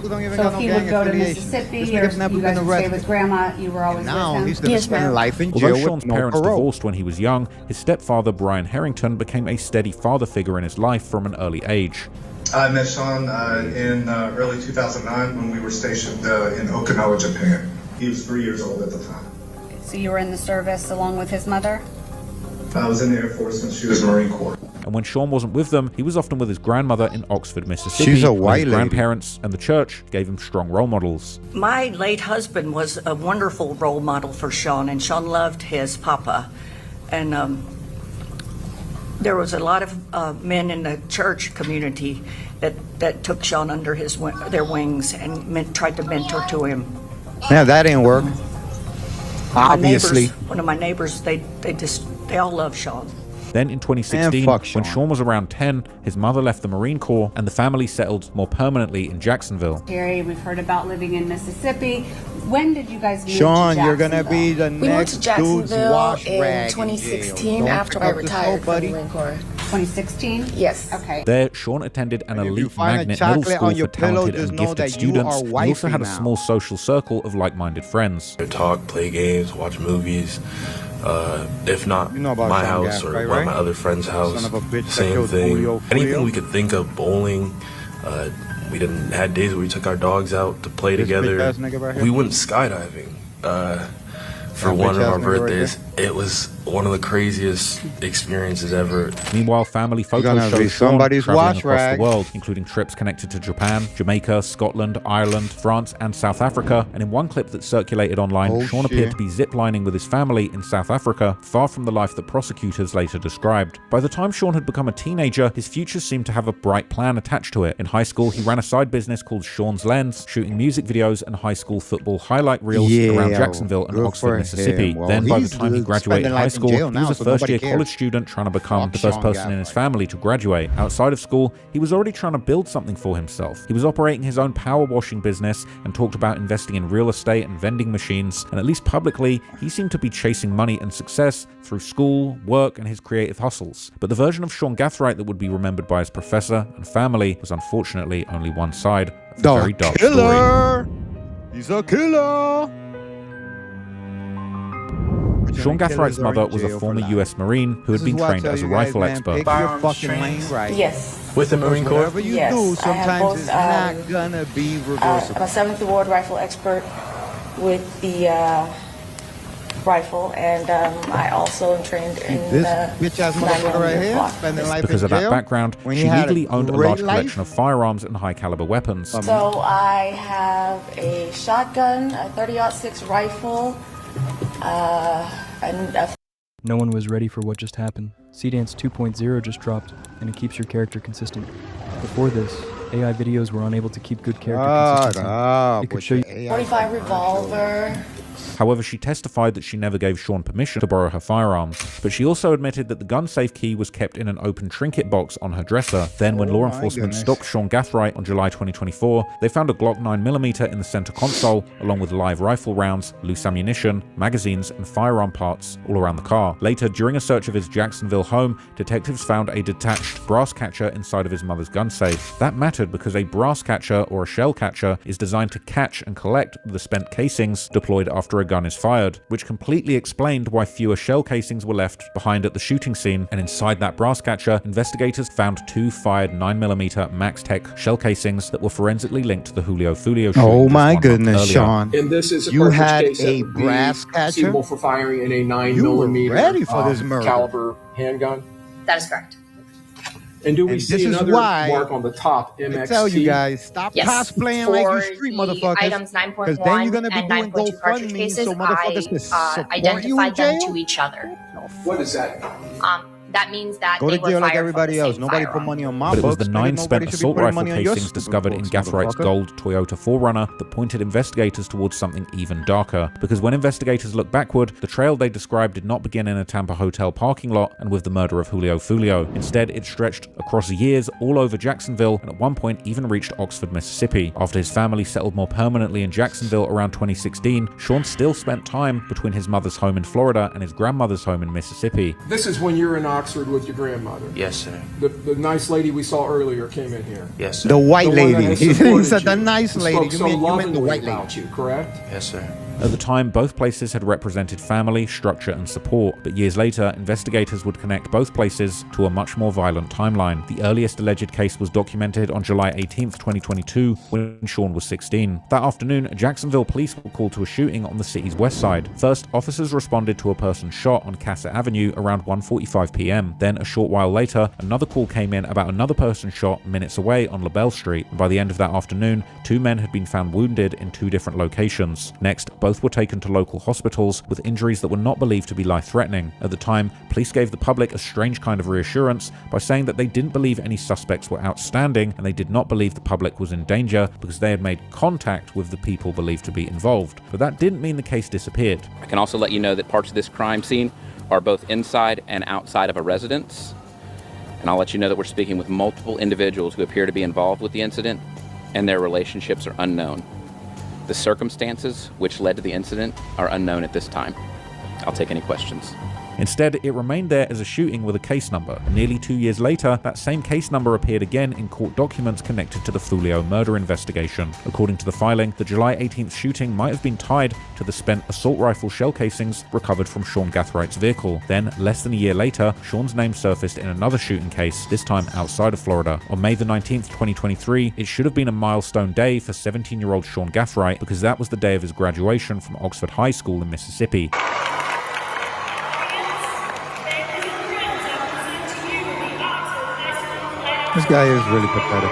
he would go to Mississippi, or you guys would stay with Grandma, you were always with him? He's gonna spend life in jail. Although Sean's parents divorced when he was young, his stepfather, Brian Harrington, became a steady father figure in his life from an early age. I met Sean in early 2009 when we were stationed in Okinawa, Japan. He was 3 years old at the time. So you were in the service along with his mother? I was in the Air Force when she was Marine Corps. And when Sean wasn't with them, he was often with his grandmother in Oxford, Mississippi. She's a where white his lady. grandparents and the church gave him strong role models. My late husband was a wonderful role model for Sean, and Sean loved his papa. And there was a lot of men in the church community that took Sean under their wings and tried to mentor to him. Yeah, that didn't work. Obviously. One of my neighbors, they all love Sean. Then in 2016, when Sean was around 10, his mother left the Marine Corps and the family settled more permanently in Jacksonville. Terry, we've heard about living in Mississippi. When did you guys move Sean, to you're gonna be the next dude's wash rag in 2016 after I retired from the Marine Corps. 2016? Yes. Okay. There, Sean attended an elite find a magnet chocolate middle school on your for talented pillow, just and know gifted that you students. are He also had a wifey now. small social circle of like-minded friends. Talk, play games, watch movies. If not about my Sean house Gaff, or right, one of right? my other friends' house, Son of a bitch that same killed thing. Julio. Anything we could think of, bowling. We didn't had days where we took our dogs out to play together. bitch-ass nigga right here? We went skydiving for That one of bitch-ass our nigga right birthdays. It was one of the craziest experiences ever. Meanwhile, family photos gonna show be Sean somebody's traveling wash across rag. the world, including trips connected to Japan, Jamaica, Scotland, Ireland, France, and South Africa. And in one clip that circulated online, Oh, Sean shit. appeared to be ziplining with his family in South Africa, far from the life that prosecutors later described. By the time Sean had become a teenager, his future seemed to have a bright plan attached to it. In high school, he ran a side business called Sean's Lens, shooting music videos and high school football highlight reels around Jacksonville and good Oxford, for Mississippi. him. Well, Then by the he's time he graduated spending high life in school, jail he now, was a so nobody first-year cares. college student trying to become Fuck the first Sean person in his family to graduate. Outside of school, he was already trying to build something for himself. He was operating his own power washing business and talked about investing in real estate and vending machines, and at least publicly, he seemed to be chasing money and success through school, work, and his creative hustles. But the version of Sean Gathright that would be remembered by his professor and family was unfortunately only one side of the very dark story. Killer! He's a killer! Sean Gathwright's mother was a former US Marine who had been trained as a rifle expert. Pick your fucking lane right. Yes. With the Marine Corps? Whatever you Yes, do, I have sometimes both, it's not gonna be reversible. I'm a 7th Award rifle expert with the rifle, and I also am trained in This bitch-ass motherfucker right here, spending life Because in of that jail. background, when she he had legally owned a great large life. collection of firearms and high-caliber weapons. So I have a shotgun, a 30-06 rifle, and a No one was ready for what just happened. Seedance 2.0 just dropped, and it keeps your character consistent. Before this, AI videos were unable to keep good character consistency. It could show you 45 revolver. However, she testified that she never gave Sean permission to borrow her firearms, but she also admitted that the gun safe key was kept in an open trinket box on her dresser. Then, when law enforcement stopped Sean Gathright on July 2024, they found a Glock 9mm in the center console, along with live rifle rounds, loose ammunition, magazines, and firearm parts all around the car. Later, during a search of his Jacksonville home, detectives found a detached brass catcher inside of his mother's gun safe. That mattered because a brass catcher or a shell catcher is designed to catch and collect the spent casings deployed after a gun is fired, which completely explained why fewer shell casings were left behind at the shooting scene. And inside that brass catcher, investigators found 2 fired 9mm Max Tech shell casings that were forensically linked to the Julio Fulio shooting. Oh my just 1 month goodness, earlier. Sean. And this is a You cartridge had case that a would be brass catcher? suitable for firing in a 9mm You were ready for this murder. caliber handgun. That is correct. And do we And see this is another why mark on the top, MXT? I tell you guys, stop Yes. cosplaying For like you street the motherfuckers. items 9.1 then you're gonna be and doing 9.2 cartridge GoFundMe cases, so motherfuckers can I support you in identified them jail. to each other. What is that? That means that Go they to were jail like fired from everybody the else. same Nobody firearm. put money on my But it was books. the Nigga, 9 nobody spent should be assault putting rifle money on your casings stupid discovered in books, Gathwright's motherfucker. gold Toyota 4Runner that pointed investigators towards something even darker. Because when investigators looked backward, the trail they described did not begin in a Tampa hotel parking lot and with the murder of Julio Fulio. Instead, it stretched across years all over Jacksonville and at one point even reached Oxford, Mississippi. After his family settled more permanently in Jacksonville around 2016, Sean still spent time between his mother's home in Florida and his grandmother's home in Mississippi. This is when you're in Oxford with your grandmother. Yes, sir. The nice lady we saw earlier came in here. Yes, sir. The white The one that lady. has He supported said the you nice and lady. spoke You so meant the lovingly white lady. about you, correct? Yes, sir. At the time, both places had represented family, structure, and support, but years later, investigators would connect both places to a much more violent timeline. The earliest alleged case was documented on July 18th, 2022, when Sean was 16. That afternoon, Jacksonville police were called to a shooting on the city's west side. First, officers responded to a person shot on Cassett Avenue around 1:45 p.m. p.m. Then, a short while later, another call came in about another person shot minutes away on LaBelle Street. And by the end of that afternoon, 2 men had been found wounded in 2 different locations. Next, both were taken to local hospitals with injuries that were not believed to be life-threatening. At the time, police gave the public a strange kind of reassurance by saying that they didn't believe any suspects were outstanding and they did not believe the public was in danger because they had made contact with the people believed to be involved. But that didn't mean the case disappeared. I can also let you know that parts of this crime scene are both inside and outside of a residence. And I'll let you know that we're speaking with multiple individuals who appear to be involved with the incident, and their relationships are unknown. The circumstances which led to the incident are unknown at this time. I'll take any questions. Instead, it remained there as a shooting with a case number. Nearly 2 years later, that same case number appeared again in court documents connected to the Fulio murder investigation. According to the filing, the July 18th shooting might have been tied to the spent assault rifle shell casings recovered from Sean Gathwright's vehicle. Then, less than a year later, Sean's name surfaced in another shooting case, this time outside of Florida. On May the 19th, 2023, it should have been a milestone day for 17-year-old Sean Gathwright because that was the day of his graduation from Oxford High School in Mississippi. This guy is really pathetic.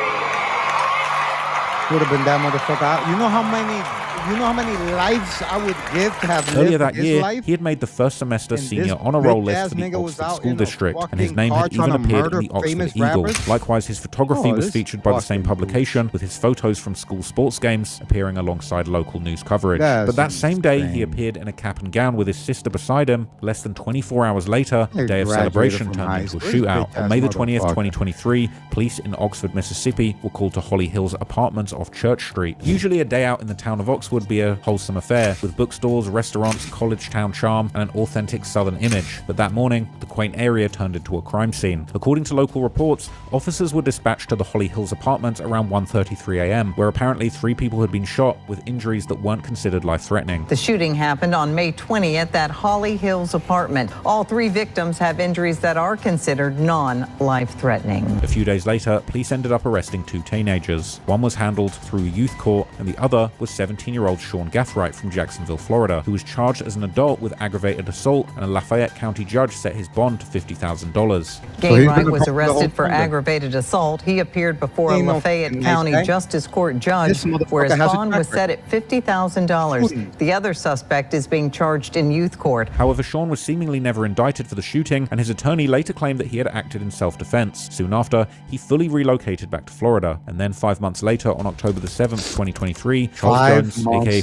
Would have been that motherfucker. You know how many lives I would give to have Earlier lived that his year, life? he had made the first semester And senior this honor roll bitch list ass for the nigga was Oxford out School in a District, and his fucking name car had even trying to appeared murder in the Oxford famous Eagle. rappers? Likewise, his photography Oh, was this featured by the same fucking publication, with his photos from school sports games appearing alongside local news coverage. That's But that same day, he insane. appeared in a cap and gown with his sister beside him. Less than 24 hours later, the He day of graduated celebration from turned high into a school. shootout. Bitch-ass On May the 20th, motherfucker. 2023, police in Oxford, Mississippi were called to Holly Hill's apartments off Church Street. Usually a day out in the town of Oxford would be a wholesome affair, with bookstores, restaurants, college town charm, and an authentic southern image. But that morning, the quaint area turned into a crime scene. According to local reports, officers were dispatched to the Holly Hills apartments around 1:33 a.m., where apparently 3 people had been shot with injuries that weren't considered life-threatening. The shooting happened on May 20th at Holly Hills apartment. All 3 victims have injuries that are considered non-life-threatening. A few days later, police ended up arresting 2 teenagers. One was handled through youth court, and the other was 17-year-old Sean Gathwright from Jacksonville, Florida, who was charged as an adult with aggravated assault, and a Lafayette County judge set his bond to $50,000. Gainwright was arrested for aggravated assault. He appeared before a Lafayette County Justice Court judge, where his bond was set at $50,000. The other suspect is being charged in youth court. However, Sean was seemingly never indicted for the shooting, and his attorney later claimed that he had acted in self-defense. Soon after, he fully relocated back to Florida, and then 5 months later, on October the 7th, 2023, Charles Jones, aka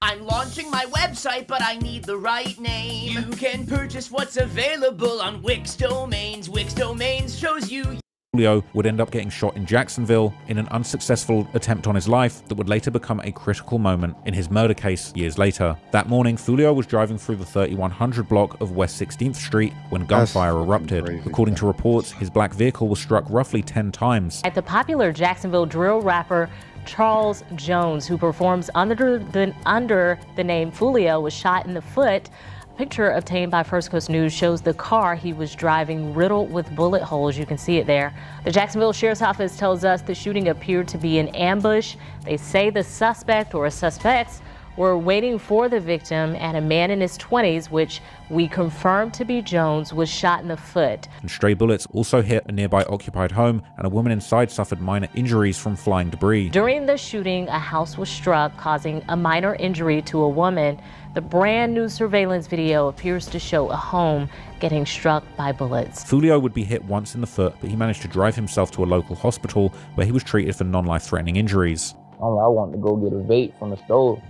I'm launching my website, but I need the right name. You can purchase what's available on Wix Domains. Wix Domains shows you. Fulio would end up getting shot in Jacksonville in an unsuccessful attempt on his life that would later become a critical moment in his murder case years later. That morning, Fulio was driving through the 3100 block of West 16th Street when gunfire erupted. According to reports, his black vehicle was struck roughly 10 times. At the popular Jacksonville drill rapper Charles Jones, who performs under the name Fulio, was shot in the foot. A picture obtained by First Coast News shows the car he was driving riddled with bullet holes. You can see it there. The Jacksonville Sheriff's Office tells us the shooting appeared to be an ambush. They say the suspect or suspects were waiting for the victim, and a man in his 20s, which we confirmed to be Jones, was shot in the foot. And stray bullets also hit a nearby occupied home, and a woman inside suffered minor injuries from flying debris. During the shooting, a house was struck, causing a minor injury to a woman. The brand new surveillance video appears to show a home getting struck by bullets. Fulio would be hit once in the foot, but he managed to drive himself to a local hospital where he was treated for non-life-threatening injuries. I wanted to go get a vape from the stove.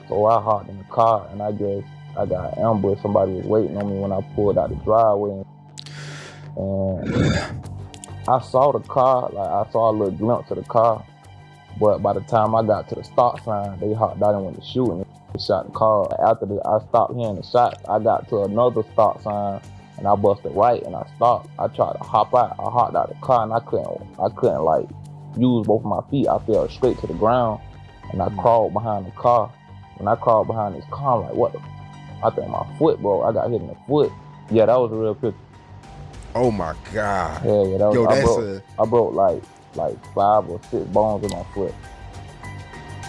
So I hopped in the car, and I guess I got ambushed. Somebody was waiting on me when I pulled out the driveway. And I saw the car, I saw a little glimpse of the car. But by the time I got to the stop sign, they hopped out and went to shooting. They shot the car. After I stopped hearing the shots, I got to another stop sign, and I busted right, and I stopped. I tried to hop out. I hopped out of the car, and I couldn't use both of my feet. I fell straight to the ground, and I crawled behind the car. When I crawled behind this car, I'm like, what the? I think my foot broke. I got hit in the foot. Yeah, that was a real picture. Oh my God. Yeah, that was. I broke like 5 or 6 bones in my foot.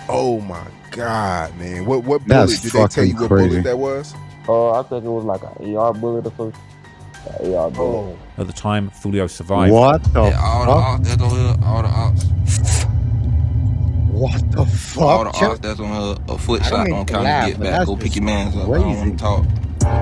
Oh my God, man. What bullet? Did they tell you what bullet that was? I think it was like an ER bullet or something. Yeah, bro. At the time, Julio survived. What the all the ops that's on here, all the ops. What the fuck? All the ops that's on her, a foot shot on county get back. Go pick your mans up. I don't want to talk.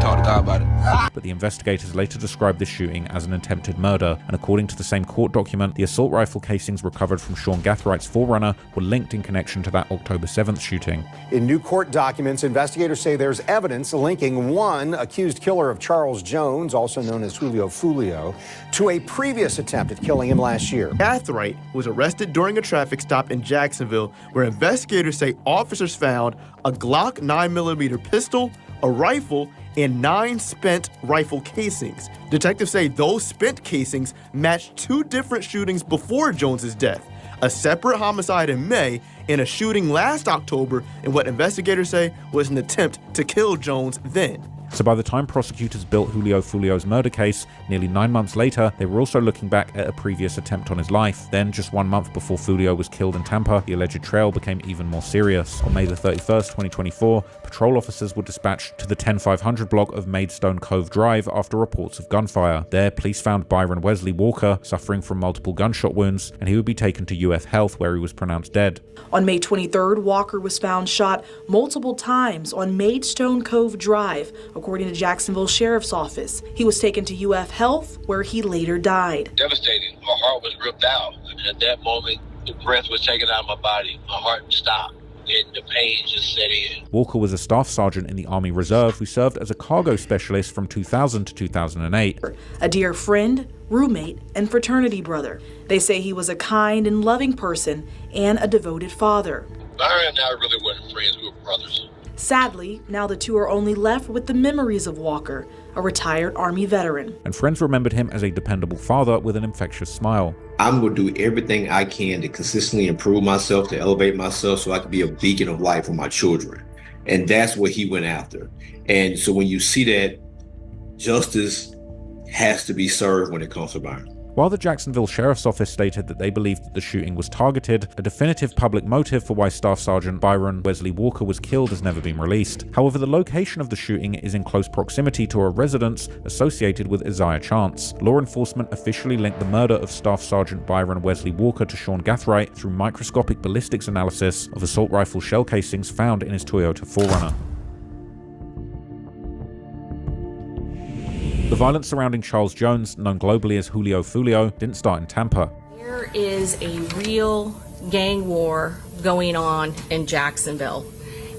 Talk to God about it. But the investigators later described this shooting as an attempted murder, and according to the same court document, the assault rifle casings recovered from Sean Gathwright's Forerunner were linked in connection to that October 7th shooting. In new court documents, investigators say there's evidence linking one accused killer of Charles Jones, also known as Julio Fulio, to a previous attempt at killing him last year. Gathwright was arrested during a traffic stop in Jacksonville, where investigators say officers found a Glock 9mm pistol, a rifle, and 9 spent rifle casings. Detectives say those spent casings matched 2 different shootings before Jones's death, a separate homicide in May and a shooting last October in what investigators say was an attempt to kill Jones then. So by the time prosecutors built Julio Fulio's murder case, nearly 9 months later, they were also looking back at a previous attempt on his life. Then, just 1 month before Fulio was killed in Tampa, the alleged trail became even more serious. On May the 31st, 2024, patrol officers were dispatched to the 10500 block of Maidstone Cove Drive after reports of gunfire. There, police found Byron Wesley Walker suffering from multiple gunshot wounds, and he would be taken to UF Health, where he was pronounced dead. On May 23rd, Walker was found shot multiple times on Maidstone Cove Drive, according to Jacksonville Sheriff's Office. He was taken to UF Health, where he later died. Devastating. My heart was ripped out. And at that moment, the breath was taken out of my body. My heart stopped, and the pain just set in. Walker was a staff sergeant in the Army Reserve who served as a cargo specialist from 2000 to 2008. A dear friend, roommate, and fraternity brother. They say he was a kind and loving person and a devoted father. Byron and I really weren't friends, we were brothers. Sadly, now the two are only left with the memories of Walker, a retired Army veteran. And friends remembered him as a dependable father with an infectious smile. I'm going to do everything I can to consistently improve myself, to elevate myself so I can be a beacon of light for my children. And that's what he went after. And so when you see that, justice has to be served when it comes to Byron. While the Jacksonville Sheriff's Office stated that they believed that the shooting was targeted, a definitive public motive for why Staff Sergeant Byron Wesley Walker was killed has never been released. However, the location of the shooting is in close proximity to a residence associated with Isaiah Chance. Law enforcement officially linked the murder of Staff Sergeant Byron Wesley Walker to Sean Gathwright through microscopic ballistics analysis of assault rifle shell casings found in his Toyota 4Runner. The violence surrounding Charles Jones, known globally as Julio Fulio, didn't start in Tampa. There is a real gang war going on in Jacksonville.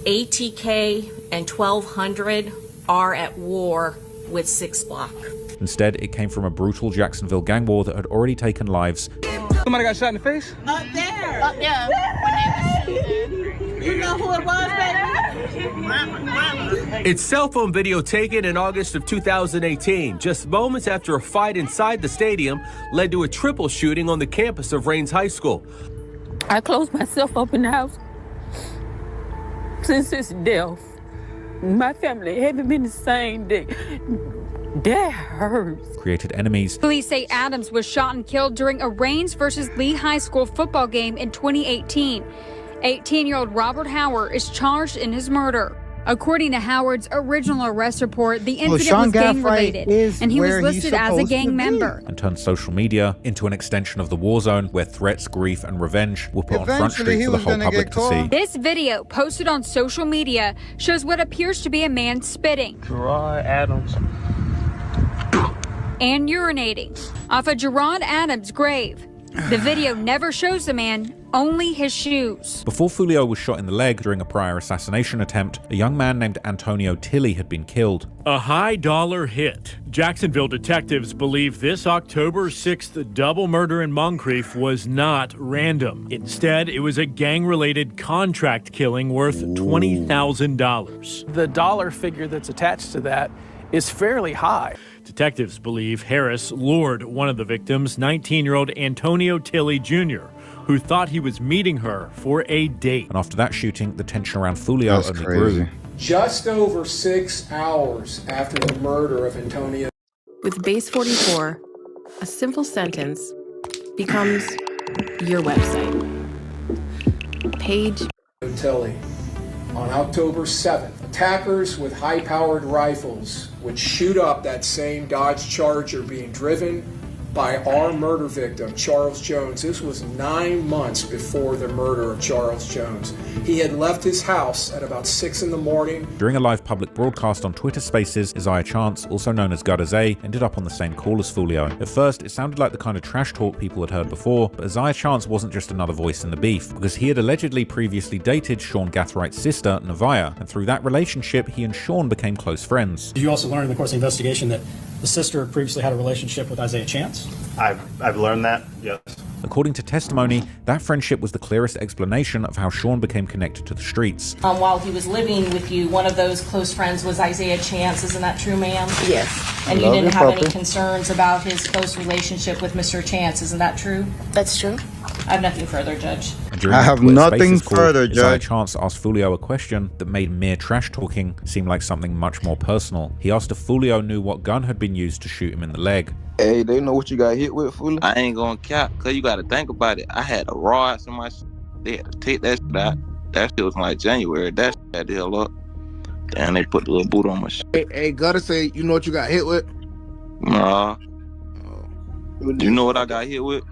ATK and 1200 are at war with 6 Block. Instead, it came from a brutal Jacksonville gang war that had already taken lives. Somebody got shot in the face? Up there. Up there. You know who it was, baby? It's cell phone video taken in August of 2018, just moments after a fight inside the stadium led to a triple shooting on the campus of Raines High School. I closed myself up in the house since his death. My family haven't been the same day. That hurts. Created enemies. Police say Adams was shot and killed during a Raines versus Lee High School football game in 2018. 18-year-old Robert Howard is charged in his murder. According to Howard's original arrest report, the incident was gang-related, and he was listed as a gang member. And turned social media into an extension of the war zone where threats, grief, and revenge were put on Front Street for the whole public to see. This video, posted on social media, shows what appears to be a man spitting Gerard Adams and urinating off of Gerard Adams' grave. The video never shows the man, only his shoes. Before Fulio was shot in the leg during a prior assassination attempt, a young man named Antonio Tilley had been killed. A high-dollar hit. Jacksonville detectives believe this October 6th double murder in Moncrief was not random. Instead, it was a gang-related contract killing worth $20,000. The dollar figure that's attached to that is fairly high. Detectives believe Harris lured one of the victims, 19-year-old Antonio Tilley Jr., who thought he was meeting her for a date. And after that shooting, the tension around Fulio only grew. Just over 6 hours after the murder of Antonio. With Base 44, a simple sentence becomes your website. Page Tilley On October 7th, attackers with high-powered rifles would shoot up that same Dodge Charger being driven by our murder victim, Charles Jones. This was 9 months before the murder of Charles Jones. He had left his house at about 6 in the morning. During a live public broadcast on Twitter Spaces, Isaiah Chance, also known as Gadaze, ended up on the same call as Fulio. At first, it sounded like the kind of trash talk people had heard before, but Isaiah Chance wasn't just another voice in the beef, because he had allegedly previously dated Sean Gathwright's sister, Nevaeh, and through that relationship, he and Sean became close friends. Did you also learn in the course of the investigation that the sister previously had a relationship with Isaiah Chance? I've learned that, yes. According to testimony, that friendship was the clearest explanation of how Sean became connected to the streets. While he was living with you, one of those close friends was Isaiah Chance. Isn't that true, ma'am? Yes. And you didn't have any concerns about his close relationship with Mr. Chance. Isn't that true? That's true. I have nothing further, Judge. I have nothing further, Judge. Isaiah Chance asked Fulio a question that made mere trash talking seem like something much more personal. He asked if Fulio knew what gun had been used to shoot him in the leg. Hey, they know what you got hit with, Fulio? I ain't gonna cap, cause you gotta think about it. I had a rod in my shit. They had to take that shit out. That shit was in like January. That shit had the hell up. And they put the little boot on my shit. Hey, gotta say, you know what you got hit with? Nah. You know what I got hit with?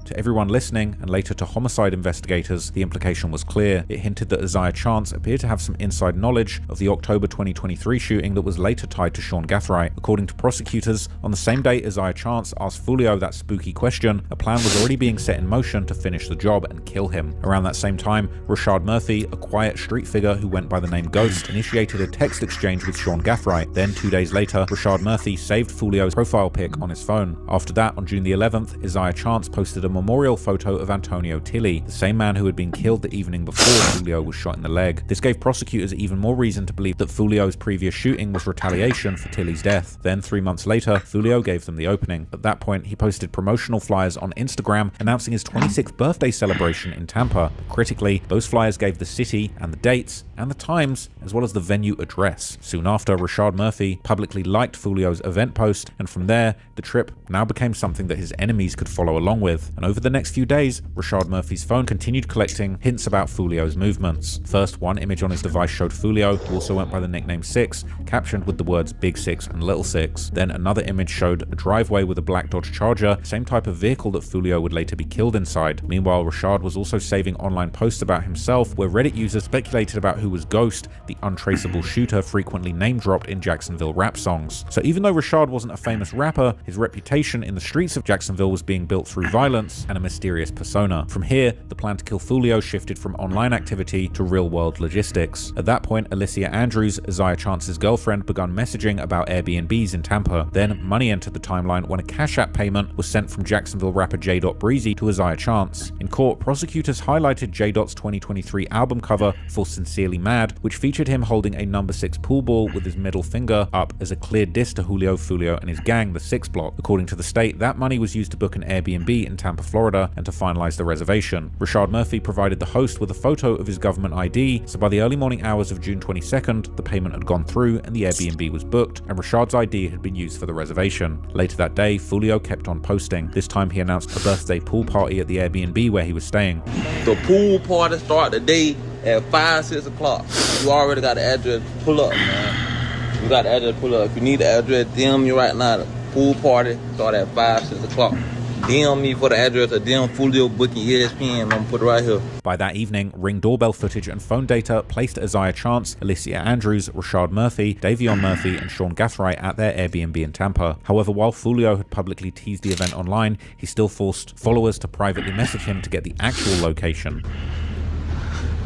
To everyone listening, and later to homicide investigators, the implication was clear. It hinted that Isaiah Chance appeared to have some inside knowledge of the October 2023 shooting that was later tied to Sean Gathwright. According to prosecutors, on the same day Isaiah Chance asked Fulio that spooky question, a plan was already being set in motion to finish the job and kill him. Around that same time, Rashad Murphy, a quiet street figure who went by the name Ghost, initiated a text exchange with Sean Gathwright. Then, 2 days later, Rashad Murphy saved Fulio's profile pic on his phone. After that, on June the 11th, Isaiah Chance posted a memorial photo of Antonio Tilly, the same man who had been killed the evening before Fulio was shot in the leg. This gave prosecutors even more reason to believe that Fulio's previous shooting was retaliation for Tilly's death. Then, 3 months later, Fulio gave them the opening. At that point, he posted promotional flyers on Instagram announcing his 26th birthday celebration in Tampa. But critically, those flyers gave the city and the dates and the times, as well as the venue address. Soon after, Rashad Murphy publicly liked Fulio's event post, and from there, the trip now became something that his enemies could follow along with. And over the next few days, Rashad Murphy's phone continued collecting hints about Fulio's movements. First, one image on his device showed Fulio, who also went by the nickname Six, captioned with the words Big Six and Little Six. Then another image showed a driveway with a black Dodge Charger, same type of vehicle that Fulio would later be killed inside. Meanwhile, Rashad was also saving online posts about himself, where Reddit users speculated about who was Ghost, the untraceable shooter frequently name-dropped in Jacksonville rap songs. So even though Rashad wasn't a famous rapper, his reputation in the streets of Jacksonville was being built through violence and a mysterious persona. From here, the plan to kill Fulio shifted from online activity to real-world logistics. At that point, Alicia Andrews, Isaiah Chance's girlfriend, began messaging about Airbnbs in Tampa. Then, money entered the timeline when a Cash App payment was sent from Jacksonville rapper J. Breezy to Isaiah Chance. In court, prosecutors highlighted J. 2023 album cover for Sincerely Mad, which featured him holding a number 6 pool ball with his middle finger up as a clear diss to Julio Fulio and his gang, the Six Block. According to the state, that money was used to book an Airbnb in Tampa, Florida, and to finalize the reservation. Rashad Murphy provided the host with a photo of his government ID, so by the early morning hours of June 22nd, the payment had gone through and the Airbnb was booked, and Rashad's ID had been used for the reservation. Later that day, Fulio kept on posting. This time he announced a birthday pool party at the Airbnb where he was staying. The pool party start today at 5, 6 o'clock. You already got the address, pull up, man. You got the address, pull up. If you need the address, DM me right now. The pool party start at 5, 6 o'clock. DM me for the address or DM Fulio booking ESPN. I'm gonna put it right here. By that evening, Ring doorbell footage and phone data placed Isaiah Chance, Alicia Andrews, Rashad Murphy, Davion Murphy, and Sean Gathwright at their Airbnb in Tampa. However, while Fulio had publicly teased the event online, he still forced followers to privately message him to get the actual location.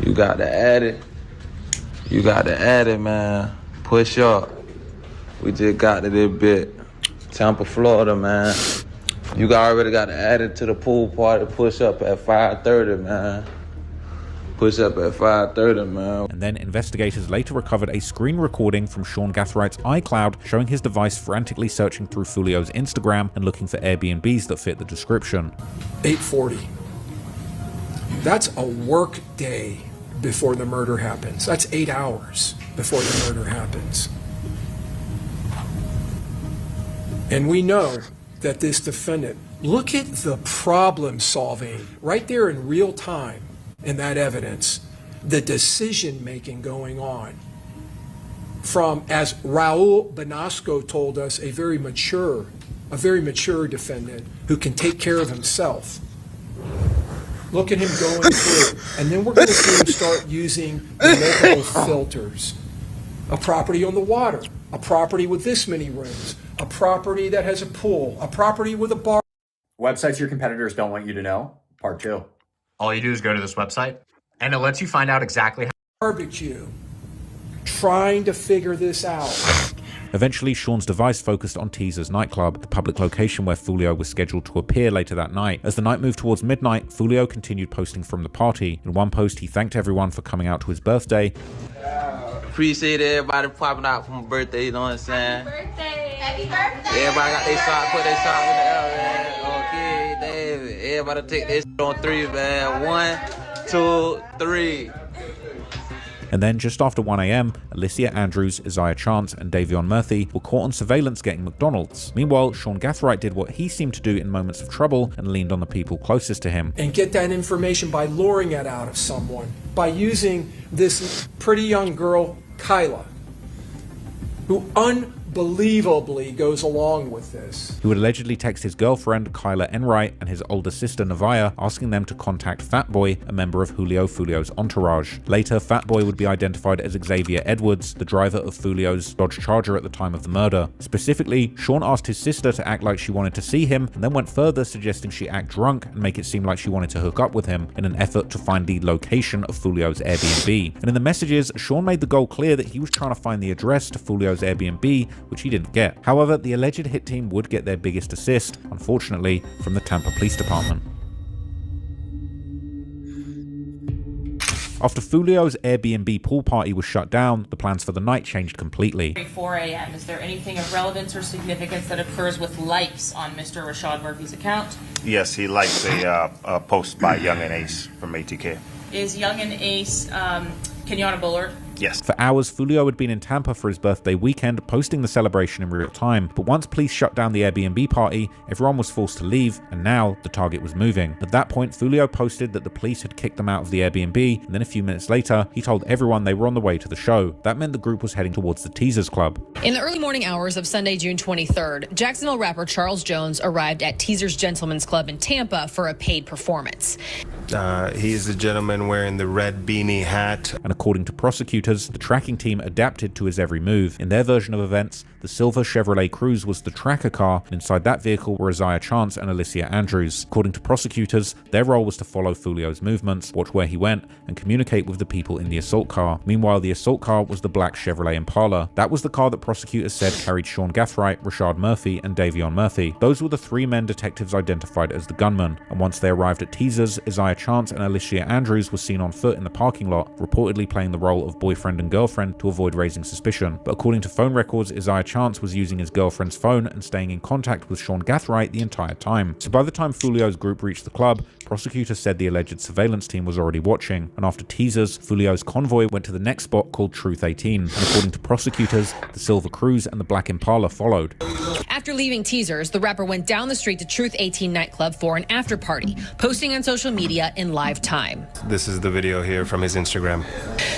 You got to add it. You got to add it, man. Push up. We just got to this bit. Tampa, Florida, man. You already got to add it to the pool party. Push up at 5:30, man. Push up at 5:30, man. And then investigators later recovered a screen recording from Sean Gathwright's iCloud showing his device frantically searching through Fulio's Instagram and looking for Airbnbs that fit the description. 8:40. That's a work day before the murder happens. That's 8 hours before the murder happens. And we know that this defendant, look at the problem solving right there in real time in that evidence. the decision-making going on from, as Raul Benasco told us, a very mature defendant who can take care of himself. Look at him going through. And then we're going to see him start using the multiple filters. A property on the water, a property with this many rooms, a property that has a pool, a property with a bar. Websites your competitors don't want you to know, part 2. All you do is go to this website, and it lets you find out exactly how. Barbecue. Trying to figure this out. Eventually, Sean's device focused on Teaser's nightclub, the public location where Fulio was scheduled to appear later that night. As the night moved towards midnight, Fulio continued posting from the party. In one post, he thanked everyone for coming out to his birthday. Appreciate everybody popping out for my birthday, you know what I'm saying? Happy birthday! Happy birthday! Everybody got their shot, put their shot in the air, man. Okay, David. Everybody take this on 3, man. 1, 2, 3. And then, just after 1 a.m., Alicia Andrews, Isaiah Chance, and Davion Murphy were caught on surveillance getting McDonald's. Meanwhile, Sean Gathright did what he seemed to do in moments of trouble and leaned on the people closest to him. And get that information by luring it out of someone, by using this pretty young girl, Kyla, who unbelievably goes along with this. He would allegedly text his girlfriend, Kyla Enright, and his older sister, Nevaeh, asking them to contact Fatboy, a member of Julio Fulio's entourage. Later, Fatboy would be identified as Xavier Edwards, the driver of Fulio's Dodge Charger at the time of the murder. Specifically, Sean asked his sister to act like she wanted to see him, and then went further, suggesting she act drunk and make it seem like she wanted to hook up with him in an effort to find the location of Fulio's Airbnb. And in the messages, Sean made the goal clear that he was trying to find the address to Fulio's Airbnb, which he didn't get. However, the alleged hit team would get their biggest assist, unfortunately, from the Tampa Police Department. After Fulio's Airbnb pool party was shut down, the plans for the night changed completely. 4 a.m. Is there anything of relevance or significance that occurs with likes on Mr. Rashad Murphy's account? Yes, he likes a post by Young and Ace from ATK. Is Young and Ace Kenyatta Bullard? Yes. For hours, Fulio had been in Tampa for his birthday weekend, posting the celebration in real time. But once police shut down the Airbnb party, everyone was forced to leave, and now the target was moving. At that point, Fulio posted that the police had kicked them out of the Airbnb, and then a few minutes later, he told everyone they were on the way to the show. That meant the group was heading towards the Teasers Club. In the early morning hours of Sunday, June 23rd, Jacksonville rapper Charles Jones arrived at Teasers Gentlemen's Club in Tampa for a paid performance. He's the gentleman wearing the red beanie hat. And according to prosecutors, the tracking team adapted to his every move. In their version of events, the silver Chevrolet Cruze was the tracker car, and inside that vehicle were Isaiah Chance and Alicia Andrews. According to prosecutors, their role was to follow Fulio's movements, watch where he went, and communicate with the people in the assault car. Meanwhile, the assault car was the black Chevrolet Impala. That was the car that prosecutors said carried Sean Gathright, Rashad Murphy, and Davion Murphy. Those were the 3 men detectives identified as the gunmen, and once they arrived at Teasers, Isaiah Chance and Alicia Andrews were seen on foot in the parking lot, reportedly playing the role of boyfriend and girlfriend to avoid raising suspicion. But according to phone records, Isaiah Chance was using his girlfriend's phone and staying in contact with Sean Gathright the entire time. So by the time Fulio's group reached the club, prosecutors said the alleged surveillance team was already watching, and after Teasers, Fulio's convoy went to the next spot called Truth 18, and according to prosecutors, the silver Cruze and the black Impala followed. After leaving Teasers, the rapper went down the street to Truth 18 nightclub for an after party, posting on social media in live time. This is the video here from his Instagram.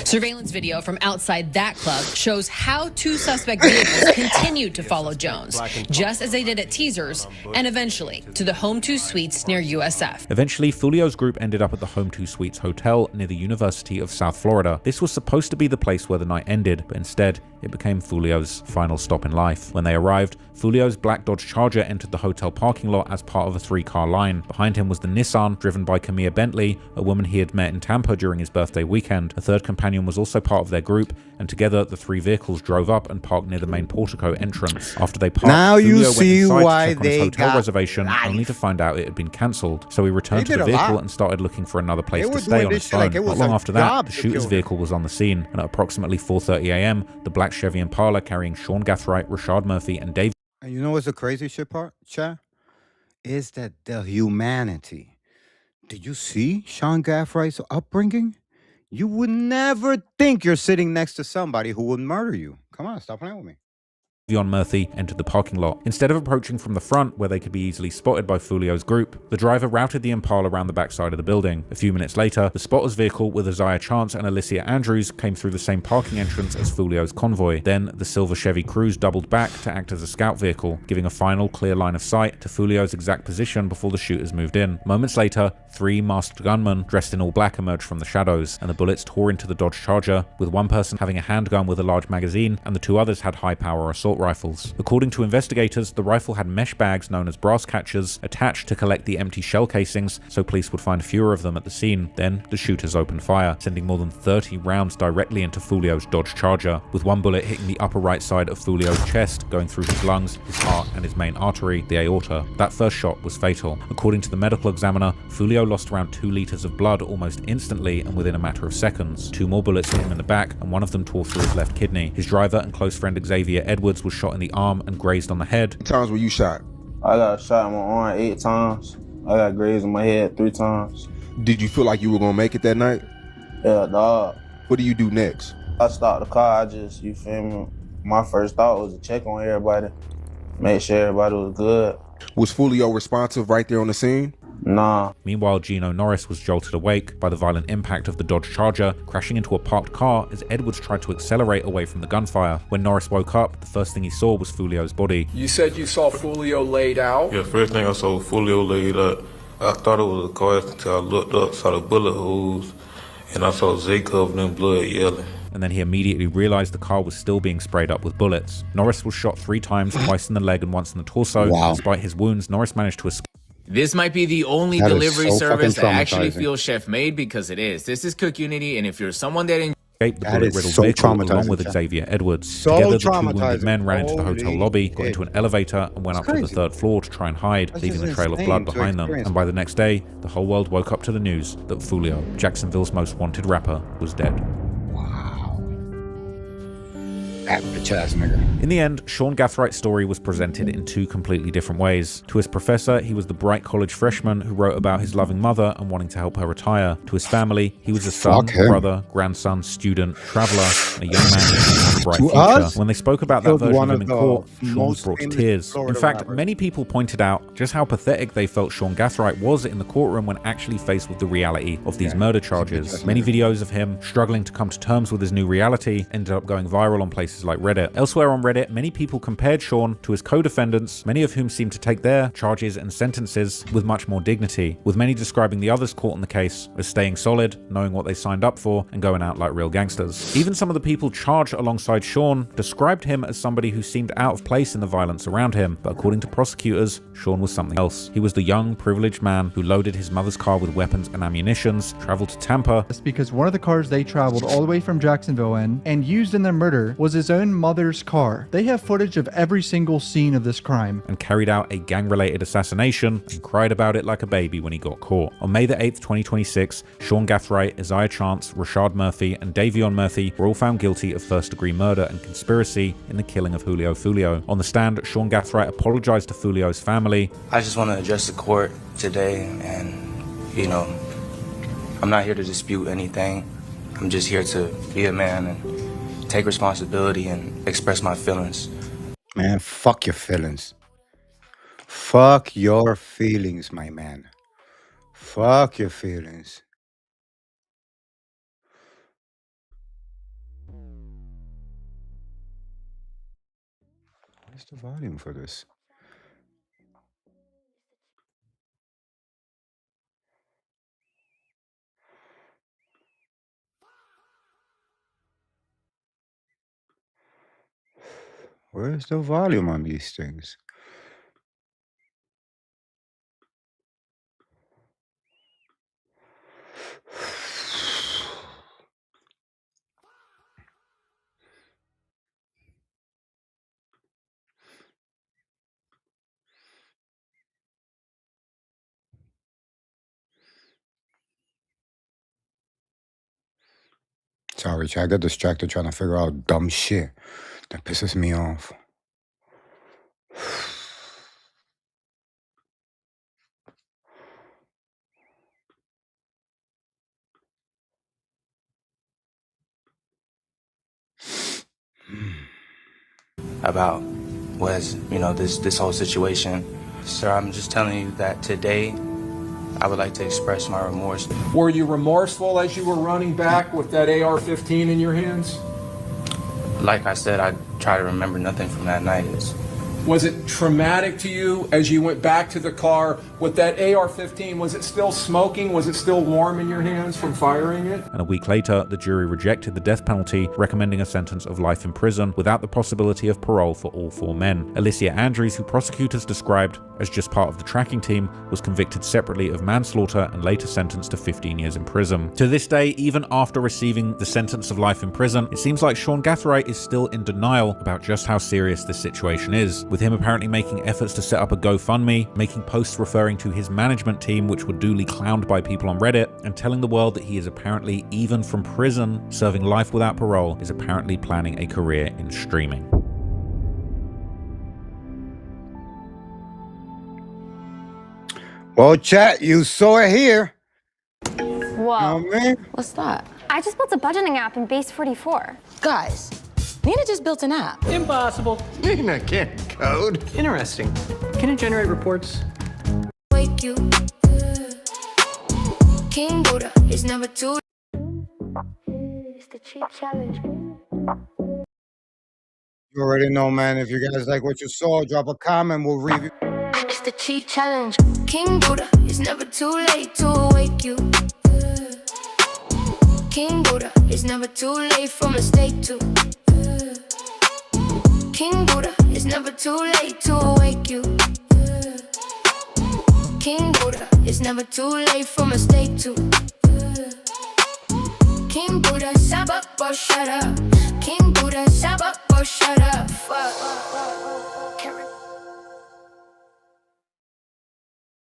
Surveillance video from outside that club shows how 2 suspect vehicles continued to follow Jones, just as they did at Teasers, and eventually to the Home 2 Suites near USF. Eventually, Fulio's group ended up at the Home 2 Suites Hotel near the University of South Florida. This was supposed to be the place where the night ended, but instead, it became Fulio's final stop in life. When they arrived, Fulio's black Dodge Charger entered the hotel parking lot as part of a 3-car line. Behind him was the Nissan, driven by Camille Bentley, a woman he had met in Tampa during his birthday weekend. A third companion was also part of their group, and together the 3 vehicles drove up and parked near the main portico entrance. After they parked, now Fulio you went see inside why to check on his they hotel got reservation, life. only to find out it had been cancelled. So he returned They to the did a vehicle lot. and started looking for another place They to were stay doing on this his shit like phone. it was Not long a after that, job the to shooter's kill vehicle was on the scene, and at approximately 4:30 a.m., the black Chevy Impala carrying Sean Gathright, Rashad Murphy, and Dave. And you know what's the crazy shit part, Chad? Is that the humanity. Did you see Sean Gaathright's upbringing? You would never think you're sitting next to somebody who would murder you. Come on, stop playing with me. Davion Murphy entered the parking lot. Instead of approaching from the front, where they could be easily spotted by Fulio's group, the driver routed the Impala around the backside of the building. A few minutes later, the spotters' vehicle with Isaiah Chance and Alicia Andrews came through the same parking entrance as Fulio's convoy. Then, the silver Chevy Cruze doubled back to act as a scout vehicle, giving a final clear line of sight to Fulio's exact position before the shooters moved in. Moments later, 3 masked gunmen dressed in all black emerged from the shadows, and the bullets tore into the Dodge Charger, with one person having a handgun with a large magazine, and the 2 others had high-power assault rifles. According to investigators, the rifle had mesh bags known as brass catchers attached to collect the empty shell casings, so police would find fewer of them at the scene. Then, the shooters opened fire, sending more than 30 rounds directly into Fulio's Dodge Charger, with one bullet hitting the upper right side of Fulio's chest, going through his lungs, his heart, and his main artery, the aorta. That first shot was fatal. According to the medical examiner, Fulio lost around 2 liters of blood almost instantly and within a matter of seconds. 2 more bullets hit him in the back, and one of them tore through his left kidney. His driver and close friend Xavier Edwards was shot in the arm and grazed on the head. How many times were you shot? I got shot in my arm 8 times. I got grazed in my head 3 times. Did you feel like you were gonna make it that night? Yeah, dog. What do you do next? I stopped the car. You feel me? My first thought was to check on everybody, make sure everybody was good. Was Fulio responsive right there on the scene? Nah. Meanwhile, Gino Norris was jolted awake by the violent impact of the Dodge Charger crashing into a parked car as Edwards tried to accelerate away from the gunfire. When Norris woke up, the first thing he saw was Fulio's body. You said you saw Fulio laid out? Yeah, first thing I saw was Fulio laid out. I thought it was a car until I looked up, saw the bullet holes, and I saw Zay covered in blood yelling. And then he immediately realized the car was still being sprayed up with bullets. Norris was shot 3 times, twice in the leg and once in the torso. Wow. Despite his wounds, Norris managed to escape. This might be the only That is delivery so service fucking that actually traumatizing. feels chef made, because it is. This is Cook Unity, and if you're someone that escaped the That bullet-riddled is so vehicle along traumatizing, with Chad. Xavier Edwards. So Together, the 2 wounded traumatizing. men ran into the hotel Holy lobby, got shit. into an elevator, and went up to the crazy. 3rd floor to try and hide, That's leaving just a trail of insane blood to behind them. experience. And by the next day, the whole world woke up to the news that Fulio, Jacksonville's most wanted rapper, was dead. Bitch ass nigga. In the end, Sean Gathwright's story was presented in 2 completely different ways. To his professor, he was the bright college freshman who wrote about his loving mother and wanting to help her retire. To his family, he was a son, Fuck him. brother, grandson, student, traveler, a young man who had a bright To future. us, When they spoke about that killed version one of him of in the court, Sean was most brought to famous tears. In Florida fact, rappers. many people pointed out just how pathetic they felt Sean Gathwright was in the courtroom when actually faced with the reality of these murder charges. Many videos of him struggling to come to terms with his new reality ended up going viral on places like Reddit. Elsewhere on Reddit, many people compared Sean to his co-defendants, many of whom seemed to take their charges and sentences with much more dignity, with many describing the others caught in the case as staying solid, knowing what they signed up for, and going out like real gangsters. Even some of the people charged alongside Sean described him as somebody who seemed out of place in the violence around him, but according to prosecutors, Sean was something else. He was the young, privileged man who loaded his mother's car with weapons and ammunitions, traveled to Tampa. That's because one of the cars they traveled all the way from Jacksonville in and used in their murder was his own mother's car. They have footage of every single scene of this crime. And carried out a gang-related assassination and cried about it like a baby when he got caught. On May the 8th, 2026, Sean Gathwright, Isaiah Chance, Rashad Murphy, and Davion Murphy were all found guilty of first-degree murder and conspiracy in the killing of Julio Fulio. On the stand, Sean Gathwright apologized to Fulio's family. I just want to address the court today, and, you know, I'm not here to dispute anything. I'm just here to be a man and take responsibility and express my feelings. Man, fuck your feelings. Fuck your feelings, my man. Fuck your feelings. Where's the volume for this? Where's the volume on these things? Sorry, I got distracted trying to figure out dumb shit that pisses me off. About was, you know, this whole situation. Sir, I'm just telling you that today I would like to express my remorse. Were you remorseful as you were running back with that AR-15 in your hands? Like I said, I try to remember nothing from that night. Was it traumatic to you as you went back to the car with that AR-15? Was it still smoking? Was it still warm in your hands from firing it? And a week later, the jury rejected the death penalty, recommending a sentence of life in prison without the possibility of parole for all 4 men. Alicia Andrews, who prosecutors described as just part of the tracking team, was convicted separately of manslaughter and later sentenced to 15 years in prison. To this day, even after receiving the sentence of life in prison, it seems like Sean Gathright is still in denial about just how serious this situation is, with him apparently making efforts to set up a GoFundMe, making posts referring to his management team, which were duly clowned by people on Reddit, and telling the world that he is apparently, even from prison, serving life without parole, is apparently planning a career in streaming. Well, chat, you saw it here. Whoa. What's that? I just built a budgeting app in Base 44. Guys, Nina just built an app. Impossible. Nina can't code. Interesting. Can it generate reports? Wake you. King Buddha is never too. It's the cheap challenge. You already know, man. If you guys like what you saw, drop a comment. We'll review. It's the cheap challenge. King Buddha is never too late to wake you. King Buddha is never too late for mistake to. King Buddha is never too late to wake you. King Buddha is never too late for mistake to. King Buddha, shut up or shut up. King Buddha, shut up or shut up. Fuck.